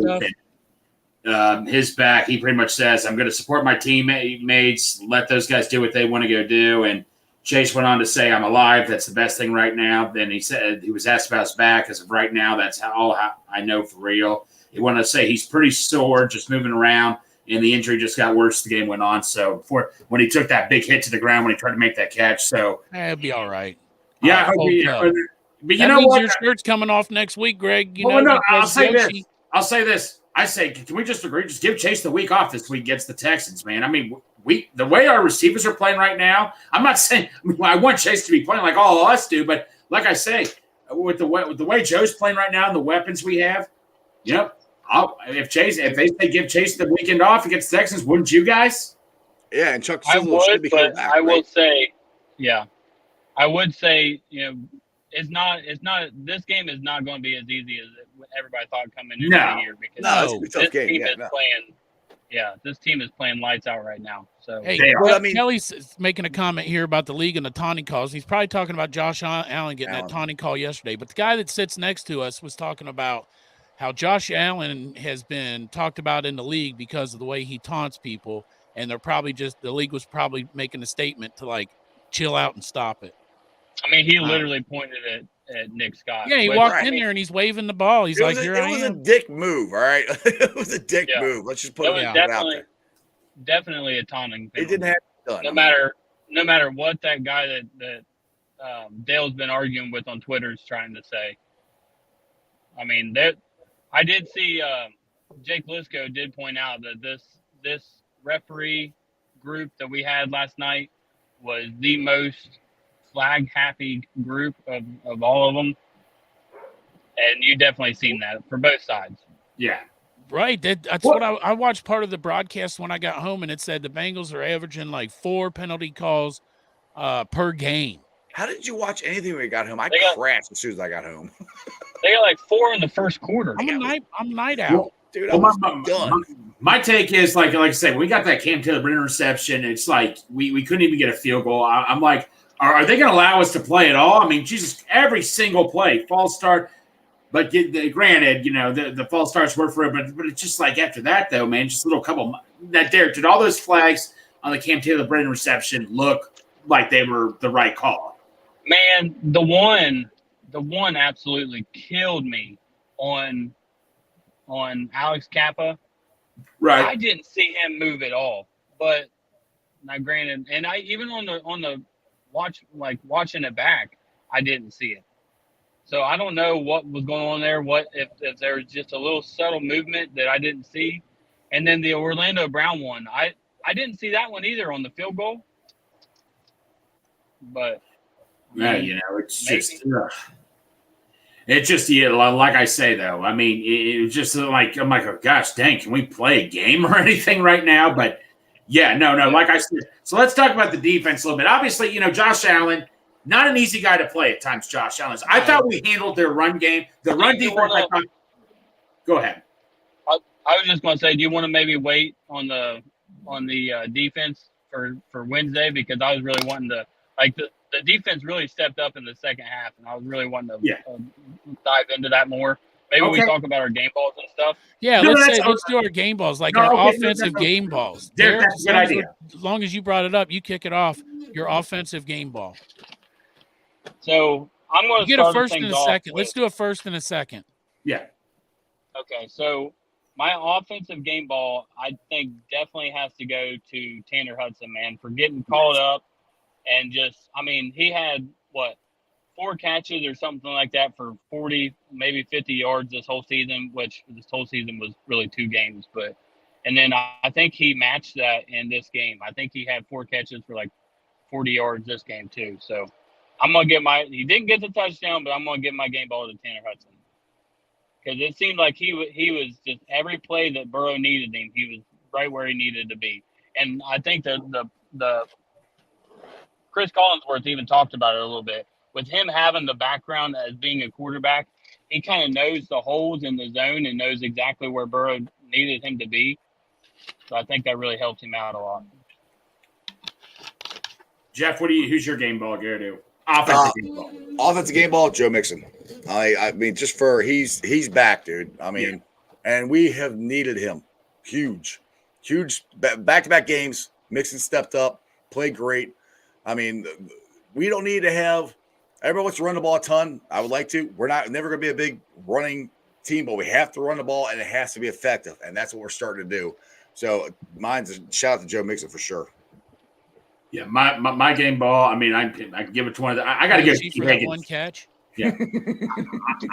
and his back. He pretty much says, I'm going to support my teammates, let those guys do what they want to go do. And Chase went on to say, I'm alive. That's the best thing right now. Then he said he was asked about his back. As of right now, that's all I know for real. He wanted to say he's pretty sore, just moving around, and the injury just got worse as the game went on. So when he took that big hit to the ground when he tried to make that catch, so it'll be all right. Yeah, but you that know what? Your shirt's coming off next week, Greg. I'll say this. I say, can we just agree? Just give Chase the week off this week against the Texans, man. I mean, the way our receivers are playing right now, I'm not saying I want Chase to be playing like all of us do, but like I say, with the way Joe's playing right now and the weapons we have, if they say give Chase the weekend off against the Texans, wouldn't you guys? Yeah, and Chuck I would, but back, I will say, I would say, it's not. This game is not going to be as easy as everybody thought coming into the year, because it's a tough game. This team is playing lights out right now. So Kelly's making a comment here about the league and the taunting calls. He's probably talking about Josh Allen getting that taunting call yesterday. But the guy that sits next to us was talking about how Josh Allen has been talked about in the league because of the way he taunts people, and the league was probably making a statement to like chill out and stop it. I mean, he literally pointed at Nick Scott. Yeah, he walked in there and he's waving the ball. He's like, "Here I am." It was a dick move, all right? It was a dick move. Let's just put it out there. Definitely a taunting penalty. It didn't have to be done. No matter what that guy that Dale's been arguing with on Twitter is trying to say. I mean, I did see Jake Lisco did point out that this referee group that we had last night was the most flag happy group of all of them, and you definitely seen that for both sides. Yeah, right. That's what I watched part of the broadcast when I got home, and it said the Bengals are averaging like 4 penalty calls per game. How did you watch anything when you got home? I crashed as soon as I got home. They got like 4 in the first quarter. I'm a night out. Dude, I was done. My take is like I said, we got that Cam Taylor interception. It's like we couldn't even get a field goal. I'm like, are they going to allow us to play at all? I mean, Jesus, every single play, false start. But granted, you know, the false starts were for it. But it's just like after that, though, man, just a little couple. That Derek, did all those flags on the Cam Taylor reception look like they were the right call? Man, the one absolutely killed me on Alex Kappa. Right. I didn't see him move at all. But now granted, and I even on the watching it back, I didn't see it. So I don't know what was going on there. What if there was just a little subtle movement that I didn't see. And then the Orlando Brown one, I didn't see that one either on the field goal. But yeah, you know, it's just like I say though. I mean, it was just like I'm like, oh gosh, dang, can we play a game or anything right now? But yeah, no. Like I said, so let's talk about the defense a little bit. Obviously, you know, Josh Allen, not an easy guy to play at times. Josh Allen. I thought we handled their run game. The run defense. Go ahead. I was just going to say, do you want to maybe wait on the defense for Wednesday, because I was really wanting to the defense really stepped up in the second half, and I was really wanting to dive into that more. Maybe we talk about our game balls and stuff. Yeah, let's do our game balls, our offensive game balls. Derek, that's a good idea. As long as you brought it up, you kick it off. Your offensive game ball. So I'm going to get a first and a second. Let's do a first and a second. Yeah. Okay, so my offensive game ball, I think, definitely has to go to Tanner Hudson, man, for getting called up and just, I mean, he had 4 catches or something like that for 40, maybe 50 yards this whole season, which this whole season was really 2 games. And then I think he matched that in this game. I think he had 4 catches for like 40 yards this game too. So I'm going to get he didn't get the touchdown, but I'm going to give my game ball to Tanner Hudson. Because it seemed like he was just every play that Burrow needed him, he was right where he needed to be. And I think the Chris Collinsworth even talked about it a little bit. With him having the background as being a quarterback, he kind of knows the holes in the zone and knows exactly where Burrow needed him to be. So I think that really helped him out a lot. Jeff, who's your game ball go to? Offensive game ball. Offensive game ball, Joe Mixon. I mean, just for he's back, dude. I mean, and we have needed him. Huge back-to-back games. Mixon stepped up, played great. I mean, we don't need to have everyone wants to run the ball a ton. I would like to. We're never going to be a big running team, but we have to run the ball, and it has to be effective, and that's what we're starting to do. So mine's a shout out to Joe Mixon for sure. Yeah, my game ball. I mean, I can give it to one of the. I got to go T. Higgins. One catch. Yeah,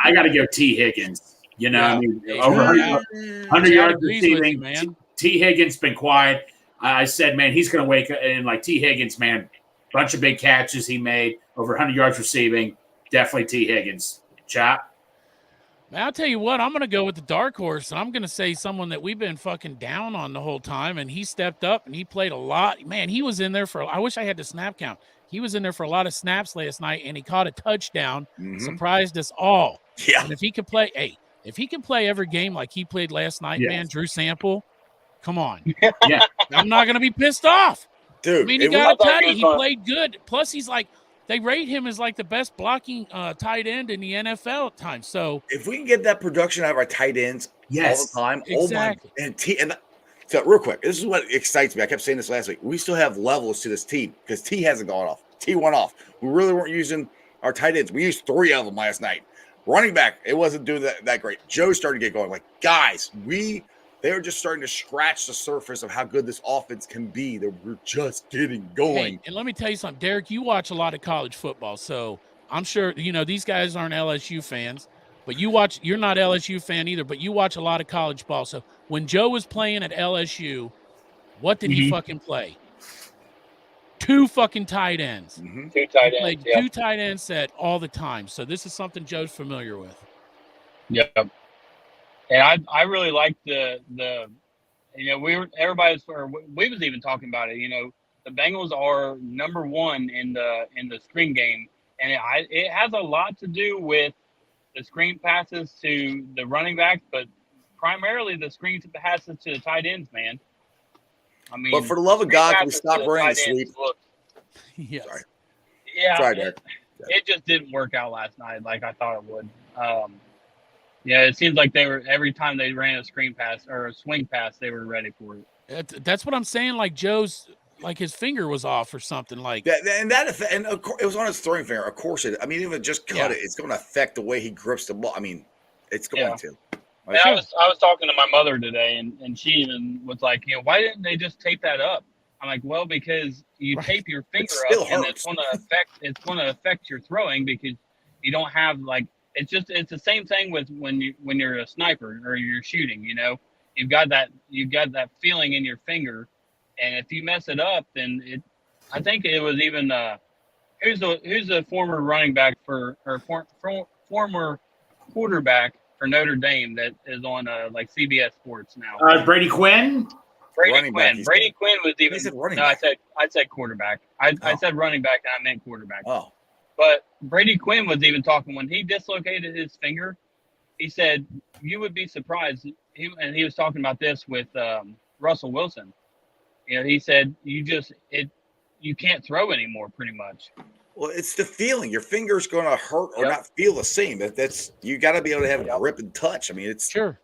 I got to go T. Higgins. You know, I mean, over 100 yards receiving. Man. T. Higgins been quiet. I said, man, he's going to wake up and like T. Higgins, man, bunch of big catches he made, over 100 yards receiving. Definitely T. Higgins. Chop. Man, I'll tell you what, I'm going to go with the dark horse, and I'm going to say someone that we've been fucking down on the whole time, and he stepped up, and he played a lot. Man, he was in there I wish I had the snap count. He was in there for a lot of snaps last night, and he caught a touchdown, surprised us all. Yeah. And if he can play every game like he played last night, man, Drew Sample, come on. Yeah. I'm not going to be pissed off. Dude, I mean, he got a tutty. He played good. Plus, he's like, They rate him as like the best blocking tight end in the NFL at times. So if we can get that production out of our tight ends all the time, exactly. oh my, and so real quick, this is what excites me. I kept saying this last week. We still have levels to this team because T hasn't gone off. T went off. We really weren't using our tight ends. We used 3 of them last night. Running back, it wasn't doing that great. Joe started to get going. Like, guys, they're just starting to scratch the surface of how good this offense can be. We're just getting going. Hey, and let me tell you something, Derek, you watch a lot of college football, so I'm sure, these guys aren't LSU fans, but you're not LSU fan either, but you watch a lot of college ball. So when Joe was playing at LSU, what did he fucking play? 2 fucking tight ends. 2 tight ends. Yep. 2 tight ends set all the time. So this is something Joe's familiar with. Yep. And I really like the we was even talking about it. The Bengals are number 1 in the screen game, and it has a lot to do with the screen passes to the running backs, but primarily the screen passes to the tight ends, man. I mean, but for the love of God, can we stop running the sweep? Yes. Sorry. Yeah. Sorry, Derek. It just didn't work out last night like I thought it would. It seems like every time they ran a screen pass or a swing pass, they were ready for it. That's what I'm saying. Like Joe's, like his finger was off or something. Like and of course, it was on his throwing finger. Of course, even if it just cut it, it's going to affect the way he grips the ball. I mean, it's going to. Like, I was talking to my mother today, and she even was like, why didn't they just tape that up? I'm like, well, because you tape your finger up, and it's going to affect your throwing because you don't have it's the same thing with when you're a sniper or you're shooting. You've got that feeling in your finger, and if you mess it up, then I think it was even who's the former running back former quarterback for Notre Dame that is on CBS Sports now. Brady Quinn. Brady Quinn was even. No, I said quarterback. I said running back, and I meant quarterback. Oh. But Brady Quinn was even talking when he dislocated his finger. He said you would be surprised. He was talking about this with Russell Wilson. He said you can't throw anymore, pretty much. Well, it's the feeling. Your finger's going to hurt or not feel the same. You got to be able to have grip and touch. I mean, it's sure.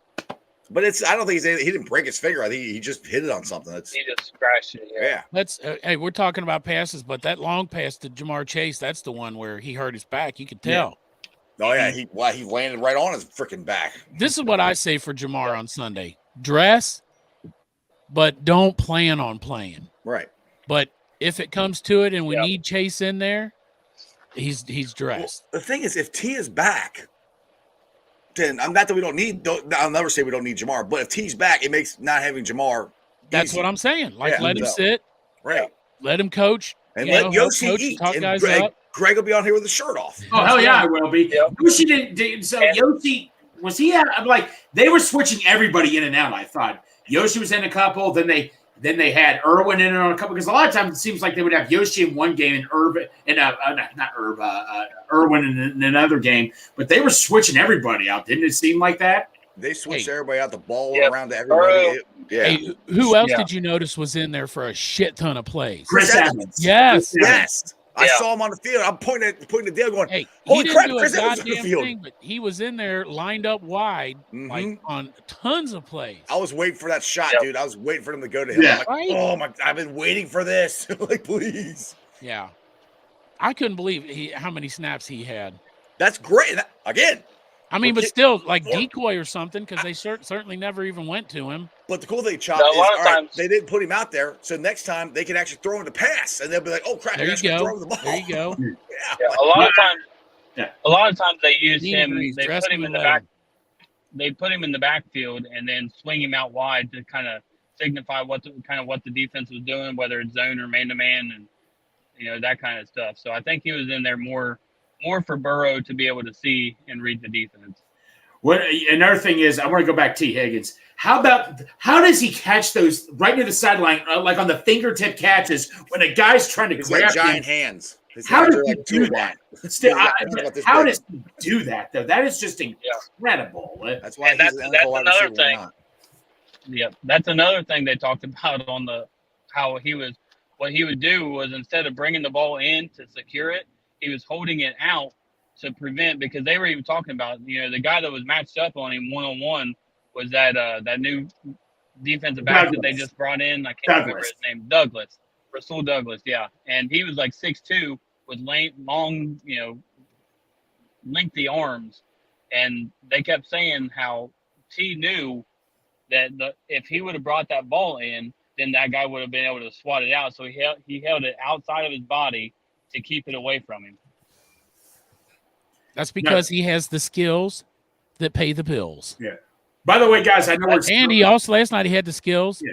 But I don't think he didn't break his finger. I think he just hit it on something. He just scratched it. Yeah. Hey, we're talking about passes, but that long pass to Jamar Chase, that's the one where he hurt his back. You could tell. Yeah. Oh yeah, he landed right on his freaking back. This is what I say for Jamar on Sunday: dress, but don't plan on playing. Right. But if it comes to it and we need Chase in there, he's dressed. Well, the thing is, if T is back, then I'm not that we don't need. I'll never say we don't need Jamar, but if T's back, it makes not having Jamar. That's easy. what I'm saying. Let him sit. Right. Let him coach. And let Yoshi eat. Talk guys Greg will be on here with his shirt off. Oh, hell yeah, I will be. Yep. Yoshi didn't. So Yoshi, was he at? I'm like, they were switching everybody in and out, I thought. Yoshi was in a couple. Then they had Irwin in on a couple. Because a lot of times it seems like they would have Yoshi in one game and Irwin in another game. But they were switching everybody out. Didn't it seem like that? They switched everybody out, the ball around to everybody. Hey, who else did you notice was in there for a shit ton of plays? Chris Evans. Yes. I saw him on the field. I'm pointing to Dale going, hey, holy crap, Chris Evans on the field. But he was in there lined up wide on tons of plays. I was waiting for that shot, dude. I was waiting for him to go to him. I'm like, oh my, I've been waiting for this. Like, please. Yeah. I couldn't believe how many snaps he had. That's great. Again. I mean, but still, like decoy or something, because they certainly never even went to him. But the cool thing, Chop, is they didn't put him out there, so next time they can actually throw him the pass, and they'll be like, "Oh crap, there you go, throw the ball." There you go. A lot of times they use him. They put him in the back. They put him in the backfield and then swing him out wide to kind of signify what the defense was doing, whether it's zone or man to man, and that kind of stuff. So I think he was in there more for Burrow to be able to see and read the defense. Another thing is, I want to go back to T. Higgins. How does he catch those right near the sideline, like on the fingertip catches when a guy's trying to grab giant hands? How does he do that? Still, how does he do that, though? That is just incredible. That's why that's another thing. Yeah, that's another thing they talked about on what he would do was instead of bringing the ball in to secure it, he was holding it out to prevent, because they were even talking about, the guy that was matched up on him one-on-one was that new defensive back that they just brought in. I can't remember his name. Rasul Douglas, yeah. And he was like 6'2" with long, lengthy arms. And they kept saying how T knew that if he would have brought that ball in, then that guy would have been able to swat it out. So he held it outside of his body to keep it away from him. That's because he has the skills that pay the bills. Yeah. By the way, guys, I know he also last night he had the skills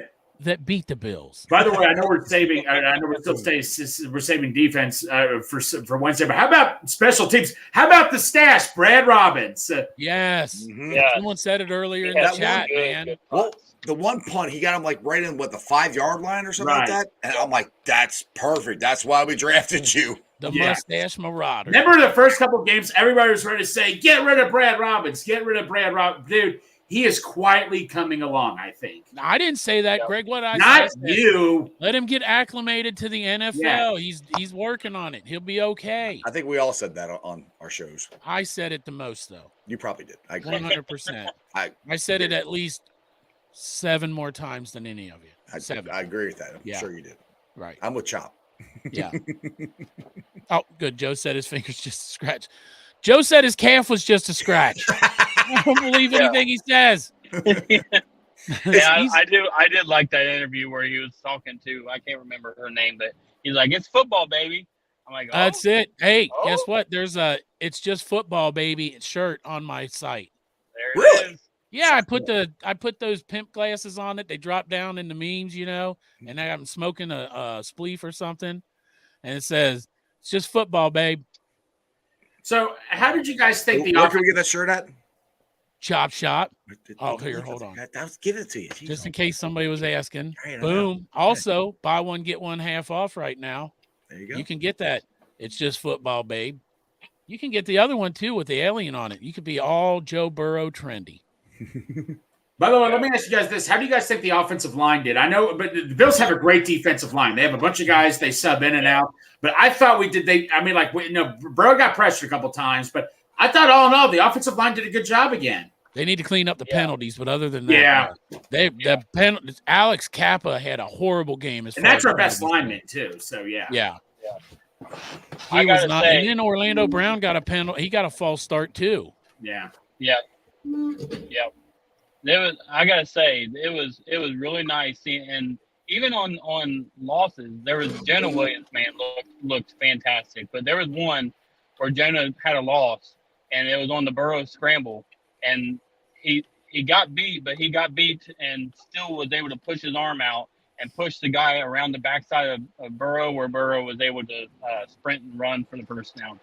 that beat the Bills. By the way, I know we're saving. I know we're saving defense for Wednesday. But how about special teams? How about the stash, Brad Robbins? Yes. Mm-hmm. Yeah. Someone said it earlier in the chat, man. Well, the one punt, he got him like right in the 5-yard line or something like that. And I'm like, that's perfect. That's why we drafted you. The mustache marauder. Remember the first couple of games, everybody was ready to say, get rid of Brad Robbins. Get rid of Brad Robbins. Dude, he is quietly coming along, I think. I didn't say that, Greg. What I Not said, you. let him get acclimated to the NFL. Yeah. He's working on it. He'll be okay. I think we all said that on our shows. I said it the most, though. You probably did. I agree. 100%. I said it at least 7 more times than any of you. 7. I agree with that. I'm sure you did. Right. I'm with Chop. Yeah. Oh, good. Joe said his finger's just a scratch. Joe said his calf was just a scratch. I don't believe anything he says. I did like that interview where he was talking to, I can't remember her name, but he's like, it's football, baby. I'm like, that's it. Hey, guess what? There's a "It's Just Football, Baby" shirt on my site. There it is. Yeah, I put those pimp glasses on it. They drop down in the memes, and I'm smoking a spleef or something, and it says, "It's just football, babe." So, how did you guys think Where can we get that shirt at? Chop Shop. Oh, here, hold on. I'll give it to you. Just in case somebody was asking. Boom. Also, buy one, get one half off right now. There you go. You can get that. It's just football, babe. You can get the other one, too, with the alien on it. You could be all Joe Burrow trendy. By the way, let me ask you guys this. How do you guys think the offensive line did? I know, but the Bills have a great defensive line. They have a bunch of guys. They sub in and out. But I thought Burrow got pressured a couple times. But I thought all in all, the offensive line did a good job again. They need to clean up the penalties. But other than that, the penalties. Alex Kappa had a horrible game. And that's our best lineman, too. So, yeah. Yeah. He was not. And then Orlando Brown got a penalty. He got a false start, too. Yeah. Yeah. Yeah. I gotta say, it was really nice seeing, and even on losses, there was Jonah Williams, man, looked fantastic. But there was one where Jonah had a loss, and it was on the Burrow scramble, and he got beat, but he got beat and still was able to push his arm out and push the guy around the backside of Burrow, where Burrow was able to sprint and run for the first down.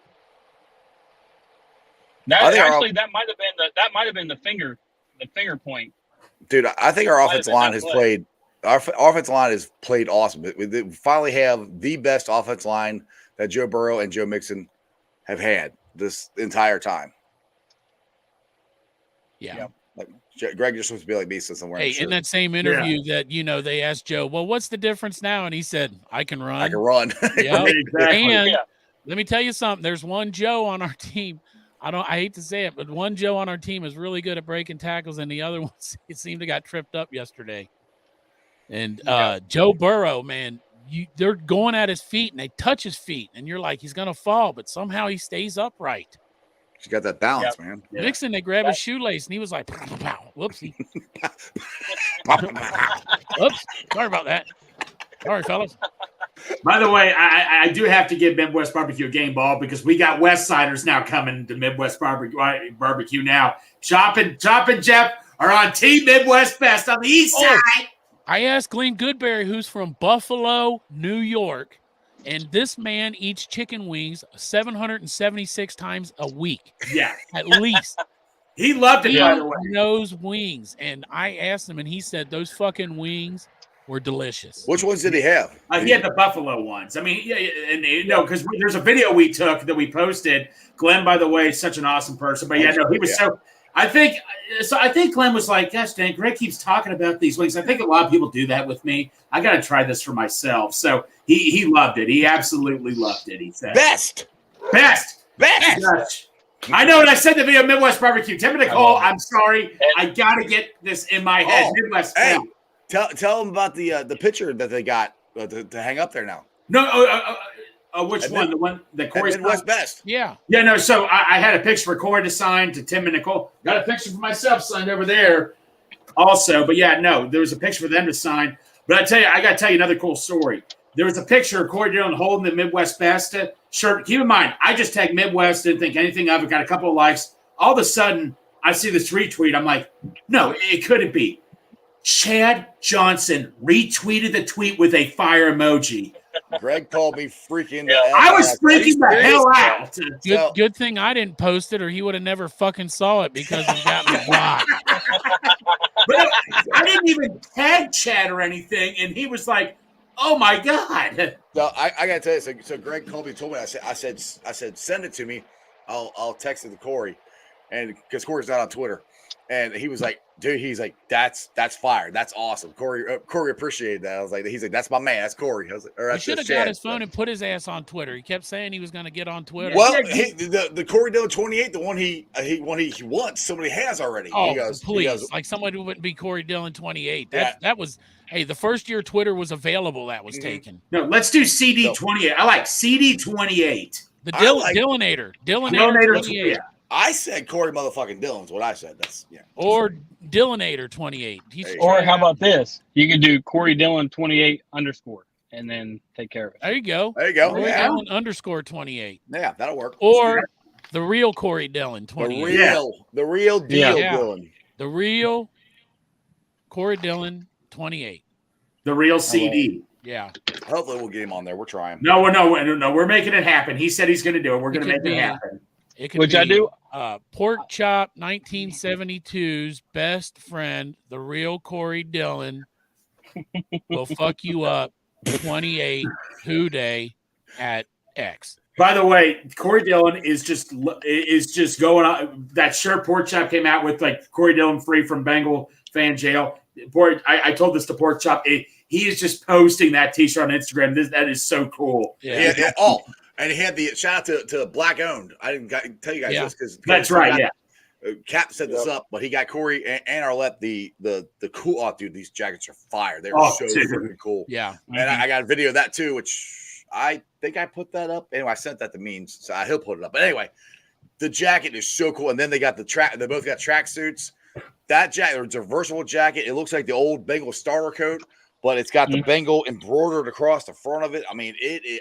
That might have been the finger point. Dude, I think our offensive line has played. Our offensive line has played awesome. We finally have the best offensive line that Joe Burrow and Joe Mixon have had this entire time. Yeah. Like Greg, you're supposed to be like me since I'm wearing. Hey, in that same interview that they asked Joe, well, what's the difference now? And he said, I can run. I can run. Yeah. Exactly. And let me tell you something. There's one Joe on our team. I hate to say it, but one Joe on our team is really good at breaking tackles, and the other one seemed to got tripped up yesterday. And Joe Burrow, man, they're going at his feet, and they touch his feet, and you're like, he's going to fall, but somehow he stays upright. He's got that balance, man. Yeah. Mixon, they grab his shoelace, and he was like, pow, pow, pow. Whoopsie. Oops. Sorry about that. Sorry, fellas. By the way, I do have to give Midwest Barbecue a game ball because we got West Siders now coming to Midwest Barbecue now. Chop and Jeff are on Team Midwest Best on the east side. I asked Glenn Goodberry, who's from Buffalo, New York, and this man eats chicken wings 776 times a week. Yeah. At least. He loved it, by the way. He knows wings. And I asked him, and he said those fucking wings were delicious. Which ones did he have? He had the Buffalo ones. I mean, because there's a video we took that we posted. Glenn, by the way, is such an awesome person. But he was so. I think Glenn was like, "Gosh, dang, Greg keeps talking about these wings. I think a lot of people do that with me. I got to try this for myself." So he loved it. He absolutely loved it. He said, "Best." Best. I know what I said in the video, Midwest Barbecue. Tim and Nicole, I'm sorry. I got to get this in my head. Midwest. Hey, tell them about the picture that they got to hang up there now. No, which one? The one that Corey's Midwest Best. Yeah. Yeah, no, so I had a picture for Corey to sign to Tim and Nicole. Got a picture for myself signed over there also. But yeah, no, there was a picture for them to sign. But I got to tell you another cool story. There was a picture of Corey Dillon holding the Midwest Best shirt. Keep in mind, I just tagged Midwest, didn't think anything of it, got a couple of likes. All of a sudden, I see this retweet. I'm like, no, it couldn't be. Chad Johnson retweeted the tweet with a fire emoji. Greg called me freaking. I was freaking the hell out. Good thing I didn't post it, or he would have never fucking saw it because he got me blocked. But I didn't even tag Chad or anything, and he was like, "Oh my god!" So I gotta tell you. So Greg told me. I said, send it to me. I'll text it to Corey, and because Corey's not on Twitter, and he was like, dude, he's like, that's fire. That's awesome. Corey appreciated that. I was like, he's like, that's my man. That's Corey. I was like, he should have got his phone and put his ass on Twitter. He kept saying he was going to get on Twitter. Well, the Corey Dillon 28, the one he wants, somebody has already. Oh, please. Like somebody wouldn't be Corey Dillon 28. That was, hey, the first year Twitter was available, that was taken. No, let's do CD 28. I like CD 28. The Dillinator. Dillinator 28. I said Corey motherfucking Dillon's what I said. That's Or Dillinator 28. Or how about this? You could do Corey Dillon 28 _ and then take care of it. There you go. Corey Dillon _ 28. Yeah, that'll work. Or the real Corey Dillon 28. The real deal Dillon. The real Corey Dillon 28. The real CD. Yeah. Hopefully we'll get him on there. We're trying. No, we're making it happen. He said he's going to do it. We're going to make it happen. It could be, I do. Pork Chop 1972's best friend, the real Corey Dillon, will fuck you up 28 Who Day at X. By the way, Corey Dillon is just going on. That shirt Pork Chop came out with, like Corey Dillon free from Bengal fan jail. I told this to Pork Chop. He is just posting that T-shirt on Instagram. That is so cool. Yeah. And he had the shout out to Black Owned. I didn't tell you guys this because that's right. Cap set this up, but he got Corey and Arlette the cool. Oh, dude, these jackets are fire. They're so freaking cool. Yeah, and I got a video of that too, which I think I put that up. Anyway, I sent that to Means, so he'll put it up. But anyway, the jacket is so cool. And then they got the track. They both got track suits. That jacket, it's a versatile jacket. It looks like the old Bengal starter coat, but it's got the Bengal embroidered across the front of it. I mean,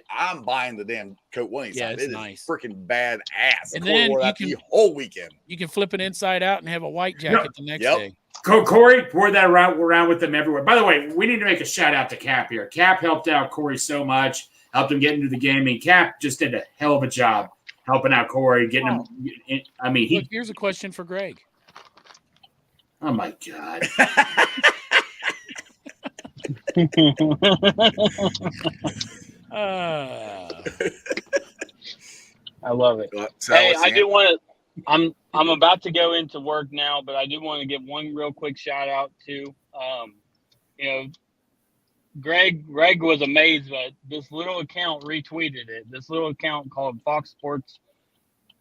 I'm buying the damn coat one. Yeah, it's nice. Freaking badass. And then you can, the whole weekend. You can flip it inside out and have a white jacket the next day. Corey wore that around with them everywhere. By the way, we need to make a shout out to Cap here. Cap helped out Corey so much, helped him get into the game. I mean, Cap just did a hell of a job helping out Corey, getting him. I mean, Look, here's a question for Greg. Oh my God. I love it. Hey, I do want to. I'm about to go into work now, but I do want to give one real quick shout out to, Greg was amazed, but this little account retweeted it. This little account called Fox Sports.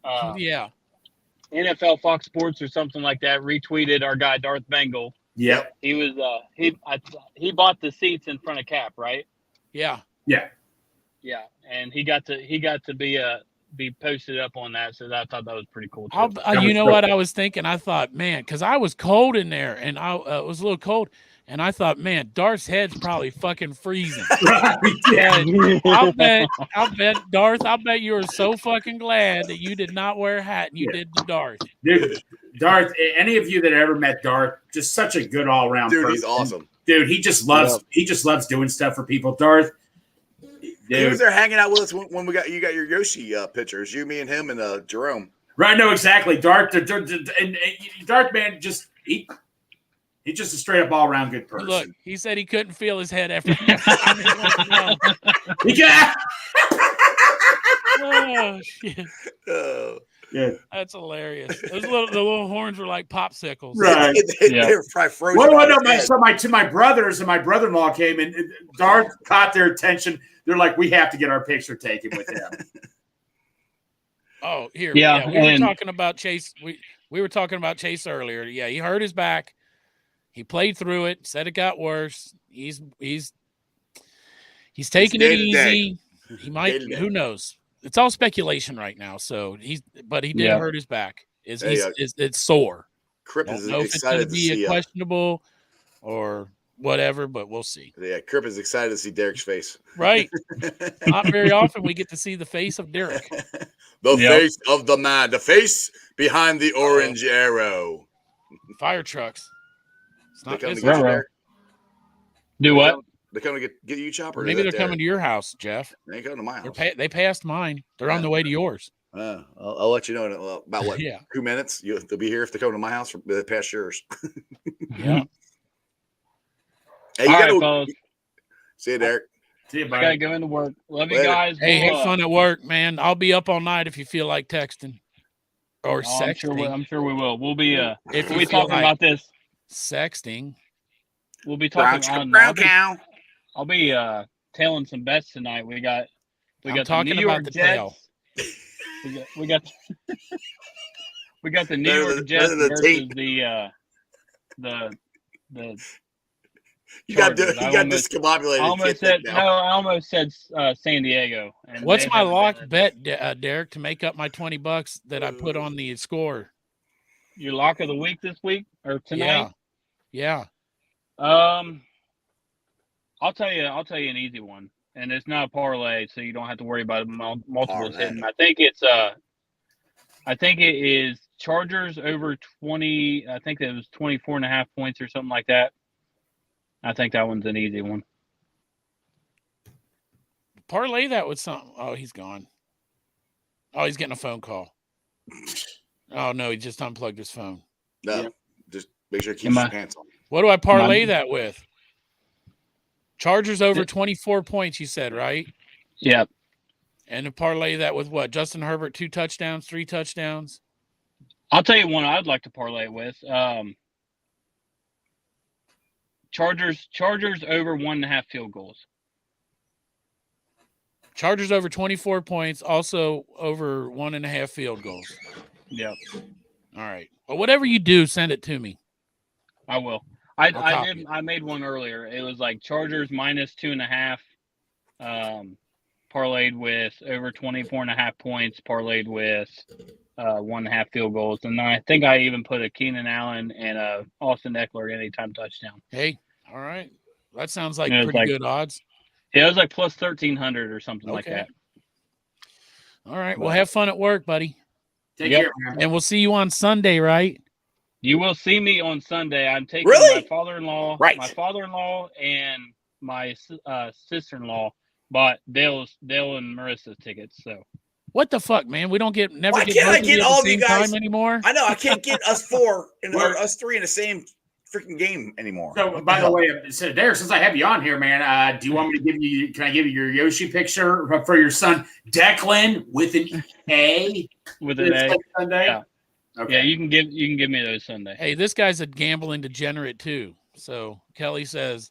NFL Fox Sports or something like that retweeted our guy Darth Bengal. Yep. He was he bought the seats in front of Cap, right? Yeah. Yeah. Yeah, and he got to be posted up on that, so I thought that was pretty cool too. You know what I was thinking? I thought, man, because I was cold in there, and I was a little cold, and I thought, man, Darth's head's probably fucking freezing. I'll bet Darth. I bet you were so fucking glad that you did not wear a hat and you did the Darth. Dude, Darth. Any of you that ever met Darth, just such a good all around person. He's awesome. Dude, he just loves doing stuff for people. Darth. Dude. He was there hanging out with us when you got your Yoshi pictures. You, me, and him, and Jerome. Right, no, exactly. Darth, and Darth, man, just he's just a straight up all around good person. Look, he said he couldn't feel his head after. Oh shit! Yeah, that's hilarious. The little horns were like popsicles. Right? They were probably frozen. To my brothers and my brother-in-law came and Darth caught their attention. They're like, we have to get our picture taken with him. Oh, here. Yeah, we were talking about Chase. We were talking about Chase earlier. Yeah, he hurt his back. He played through it. Said it got worse. He's taking it easy. He might. Who knows? It's all speculation right now. So he did hurt his back. It's sore. Crip Don't is know if it's excited going to be see a questionable or whatever, but we'll see. Yeah, Crip is excited to see Derek's face. Right. Not very often we get to see the face of Derek. The face of the man. The face behind the orange arrow. Fire trucks. It's not this. Do what? They're coming to get you, Chopper. Maybe they're coming to your house, Jeff. They ain't coming to my house. They passed mine. They're on the way to yours. I'll let you know in about what 2 minutes. They'll be here if they come to my house. They pass yours. Yeah. Hey, you gotta see you, Derek. See you, I buddy. gotta go into work. Love you guys. Hey, have fun at work, man. I'll be up all night if you feel like texting or sexting. I'm sure we will. We'll be if we'll be talking about this. Sexting. We'll be talking on. I'll be tailing some bets tonight. We got talking the New York about the Jets. We got the New York Jets versus the You got discombobulated. I almost said San Diego. And what's my lock bet, Derek, to make up my $20 that I put on the score? Your lock of the week this week or tonight? Yeah. I'll tell you an easy one, and it's not a parlay, so you don't have to worry about multiples hitting. I think it is Chargers over 20. I think it was 24.5 points or something like that. I think that one's an easy one. Parlay that with something. Oh, he's gone. Oh, he's getting a phone call. Oh no, he just unplugged his phone. No, just make sure he keeps his pants on. What do I parlay that with? Chargers over 24 points, you said, right? Yep. And to parlay that with what? Justin Herbert, 2 touchdowns, 3 touchdowns? I'll tell you one I'd like to parlay it with. Chargers over 1.5 field goals. Chargers over 24 points, also over 1.5 field goals. Yep. All right. Well, whatever you do, send it to me. I will. I made one earlier. It was like Chargers minus 2.5, parlayed with over 24.5 points, parlayed with 1.5 field goals, and I think I even put a Keenan Allen and a Austin Eckler anytime touchdown. Hey, all right, that sounds like pretty good odds. Yeah, it was like plus 1,300 or something like that. All right, well, have fun at work, buddy. Take care, man. And we'll see you on Sunday, right? You will see me on Sunday. I'm taking my father-in-law, and my sister-in-law bought Dale and Marissa's tickets. So what the fuck, man? We don't get Why can't I get all of you guys anymore? I know I can't get us 4 or us 3 in the same freaking game anymore. So by the way, so Derek, since I have you on here, man, do you want me to give you? Can I give you your Yoshi picture for your son Declan with an A? With an A. Sunday? Yeah. Okay. Yeah, you can give me those Sunday. Hey, this guy's a gambling degenerate too. So Kelly says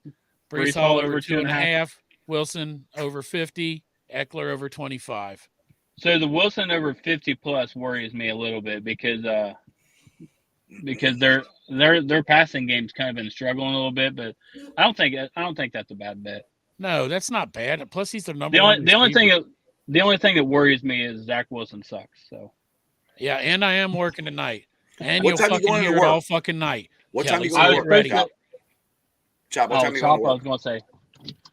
Breece Hall over 2.5, Wilson over 50, Eckler over 25. So the Wilson over 50 plus worries me a little bit because their passing game's kind of been struggling a little bit, but I don't think that's a bad bet. No, that's not bad. Plus, he's the number one. The only thing that worries me is Zach Wilson sucks. So. Yeah, and I am working tonight. And you'll fucking hear it all fucking night. What time are you going to work? Ready. Chop, what time are you going to work? I was going to say.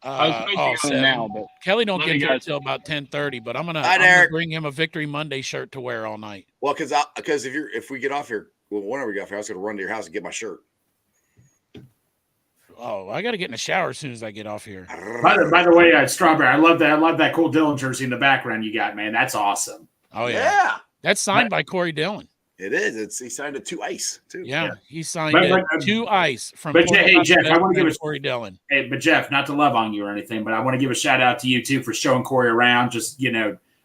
I was supposed to go now, but Kelly don't get there until about 10:30. But I'm gonna bring him a Victory Monday shirt to wear all night. Well, because if we get off here, whenever we get off here, I was going to run to your house and get my shirt. Oh, I got to get in the shower as soon as I get off here. By the way, Strawberry, I love that cool Dillon jersey in the background you got, man. That's awesome. Oh yeah. That's signed by Corey Dillon. It is. He signed it to Ice too. Yeah. He signed it to Ice from. But hey, Jeff, I want to give Corey Dillon. Hey, but Jeff, not to love on you or anything, but I want to give a shout out to you too for showing Corey around. Just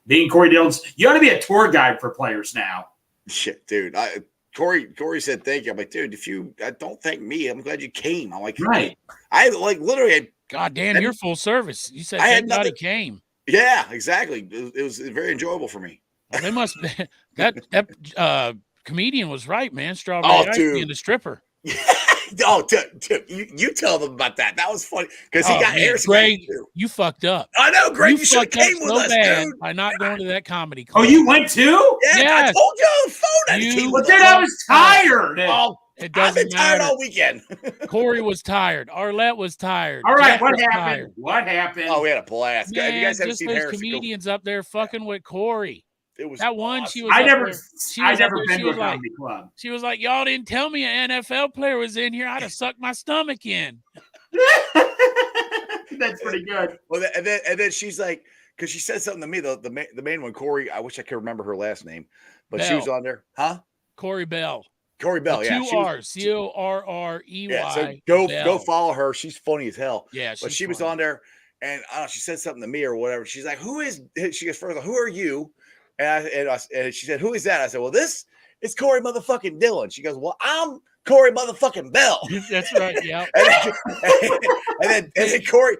being Corey Dillon's. You ought to be a tour guide for players now. Shit, dude. Corey said thank you. I'm like, dude, don't thank me. I'm glad you came. I'm like, right. I like literally. God damn, you're full service. You said thank God he came. Yeah, exactly. It was very enjoyable for me. Well, they must that comedian was right, man. Strawberry Ice being the stripper. You tell them about that. That was funny because he got Harrison. Greg, you fucked up. I know, Greg. You should have came with us, dude. By not going to that comedy club. Oh, you went too? Yeah, yes. I told you on the phone. But then I was tired. It doesn't I've been tired all weekend. Corey was tired. Arlette was tired. All right, Jeff what was happened? tired. What happened? Oh, we had a blast. Man, you guys haven't just seen those Harrison comedians up there fucking with Corey. It was that one. awesome. She was. I never been to a comedy club. She was like, "Y'all didn't tell me an NFL player was in here. I'd have sucked my stomach in." That's pretty good. Well, and then she's like, because she said something to me. The main one, Corey. I wish I could remember her last name, but Bell. she was on there, huh? Corey Bell. Corey Bell, yeah. 2 R's, Correy. Yeah, so go follow her. She's funny as hell. Yeah, but she was on there, and she said something to me or whatever. She's like, "Who is?" She goes, "First, who are you?" And she said, "Who is that?" I said, "Well, this is Corey motherfucking Dillon." She goes, "Well, I'm Corey motherfucking Bell." That's right. Yeah. and then Corey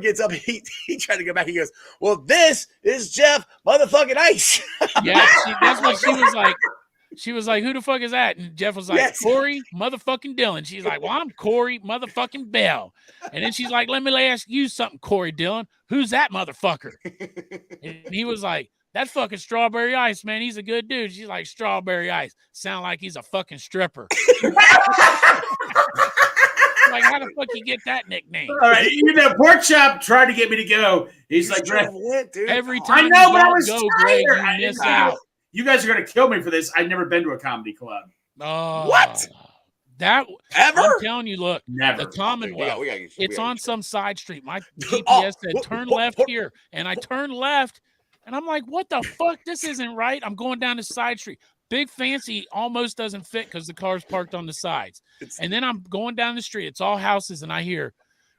gets up. He tried to go back. He goes, "Well, this is Jeff motherfucking Ice." Yeah, that's what she was like. She was like, "Who the fuck is that?" And Jeff was like, yes. "Corey motherfucking Dillon." She's like, "Well, I'm Corey motherfucking Bell." And then she's like, "Let me ask you something, Corey Dillon. Who's that motherfucker?" And he was like, "That fucking Strawberry Ice, man. He's a good dude." She's like, "Strawberry Ice. Sound like he's a fucking stripper." Like, how the fuck you get that nickname? All right, Pork Chop tried to get me to go. He's like, every time I know, but I was go, tired. Greg, you miss out. You guys are gonna kill me for this. I've never been to a comedy club. Oh, what? That ever? I'm telling you, look, never. The Commonwealth. It's on some side street. My GPS said turn left here, and I turned left, and I'm like, what the fuck? This isn't right. I'm going down the side street. Big Fancy almost doesn't fit because the car's parked on the sides. And then I'm going down the street. It's all houses, and I hear,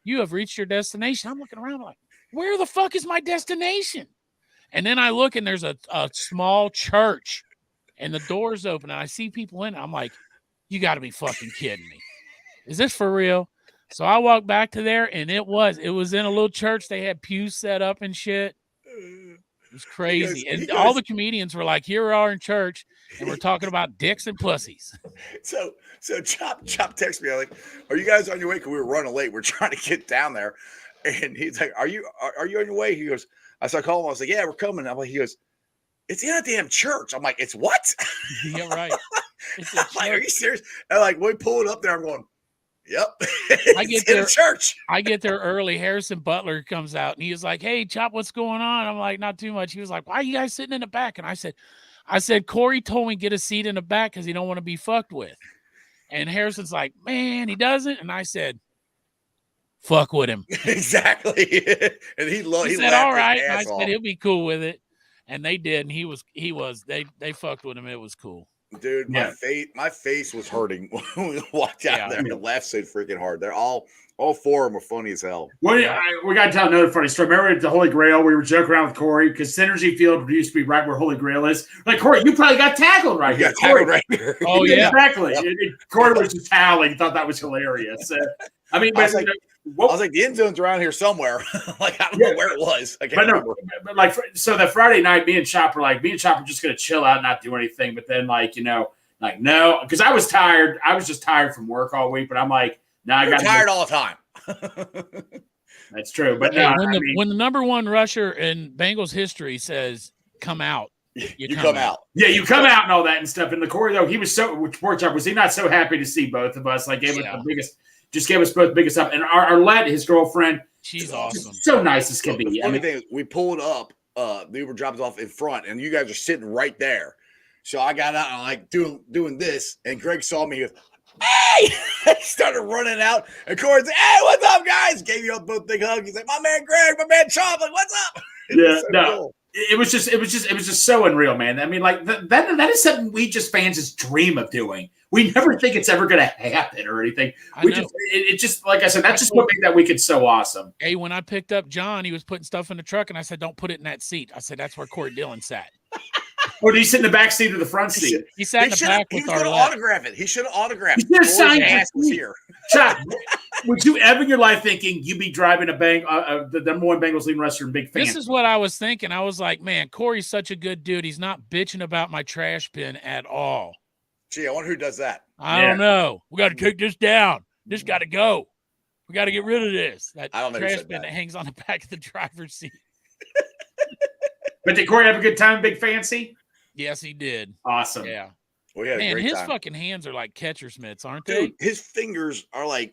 "You have reached your destination." I'm looking around like, where the fuck is my destination? And then I look, and there's a small church, and the door's open, and I see people in it. I'm like, you got to be fucking kidding me. Is this for real? So I walked back to there, and it was in a little church. They had pews set up and shit. It was crazy. And all the comedians were like, here we are in church, and we're talking about dicks and pussies. So Chop texted me, like, "Are you guys on your way?" Because we were running late. We're trying to get down there. And he's like, Are you on your way? He goes, so I called him. I was like, "Yeah, we're coming." I'm like, he goes, "It's in a damn church." I'm like, "It's what?" Yeah, right. It's like, "Are you serious?" And like, we pull it up there. I'm going, "Yep." I get there, in a church. I get there early. Harrison Butler comes out, and he was like, "Hey, Chop, what's going on?" I'm like, "Not too much." He was like, "Why are you guys sitting in the back?" And I said, "Corey told me get a seat in the back because he don't want to be fucked with." And Harrison's like, "Man, he doesn't." And I said, "Fuck with him." Exactly. And he said, "All right." And I said, "He'll be cool with it." And they did. And they fucked with him. It was cool. Dude, my face was hurting when we walked out there. The laughed so freaking hard. They're all four of them are funny as hell. Well, we got to tell another funny story. Remember at the Holy Grail, we were joking around with Corey because Synergy Field used to be right where Holy Grail is. Like, Corey, you probably got tackled right here. Tackled right here. Oh, yeah. Exactly. Yep. Corey was just howling. Thought that was hilarious. I mean, I was like, the end zone's around here somewhere. Like, I don't know where it was. I can't remember. But like, so that Friday night, me and Chop were just going to chill out and not do anything. But then, no, because I was tired. I was just tired from work all week. But I'm like, no, I got tired all the time. That's true. But when the number one rusher in Bengals history says, "Come out," you come out. Yeah, you come out and all that and stuff. And the Corey, though, he was was he not so happy to see both of us? Like, gave us the biggest. Just gave us both the biggest up. And Arlette, his girlfriend, she's awesome. So nice as can be. The funny thing is, we pulled up, the Uber dropped us off in front, and you guys are sitting right there. So I got out and I'm like doing this, and Greg saw me. He goes, "Hey!" He started running out, and Corey's like, "Hey, what's up, guys?" Gave you a big hug. He's like, "My man Greg, my man Chop, like, what's up?" Cool. It was just so unreal, man. I mean, like that is something we just fans just dream of doing. We never think it's ever going to happen or anything. It just like I said, that's just what made that weekend so awesome. Hey, when I picked up John, he was putting stuff in the truck, and I said, "Don't put it in that seat." I said, "That's where Corey Dillon sat." Or did he sit in the back seat or the front seat? He sat in the back with our autograph it. He should have autographed it. He should have signed ass was here. Chuck, would you ever in your life thinking you'd be driving the number one Bengals leading rusher and big fan? This is what I was thinking. I was like, man, Corey's such a good dude. He's not bitching about my trash bin at all. Gee, I wonder who does that. I don't know. We got to take this down. This got to go. We got to get rid of this. That trash bin that hangs on the back of the driver's seat. But did Corey have a good time, Big Fancy? Yes, he did. Awesome. Yeah. We had a great his time. Fucking hands are like catcher's mitts, aren't Dude, they? his fingers are like,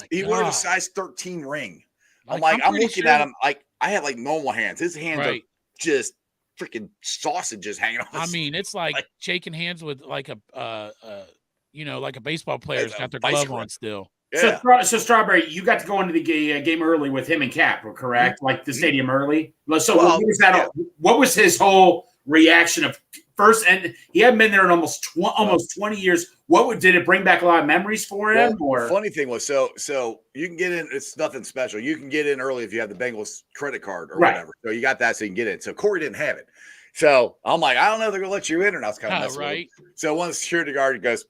he wears a size 13 ring. I'm looking at him like I have like normal hands. His hands are just freaking sausages hanging off. I mean, it's like shaking hands with like a baseball player's got their glove on still. Yeah. So Strawberry, you got to go into the game early with him and Cap, correct? Like the stadium early. So what was that? Yeah. What was his whole reaction of first? And he hadn't been there in almost 20 years. Did it bring back a lot of memories for him? The funny thing was, so you can get in. It's nothing special. You can get in early if you have the Bengals credit card or whatever. So you got that, so you can get in. So Corey didn't have it. So I'm like, I don't know if they're gonna let you in, or not. I was kind of messing with him. So one of the security guard goes.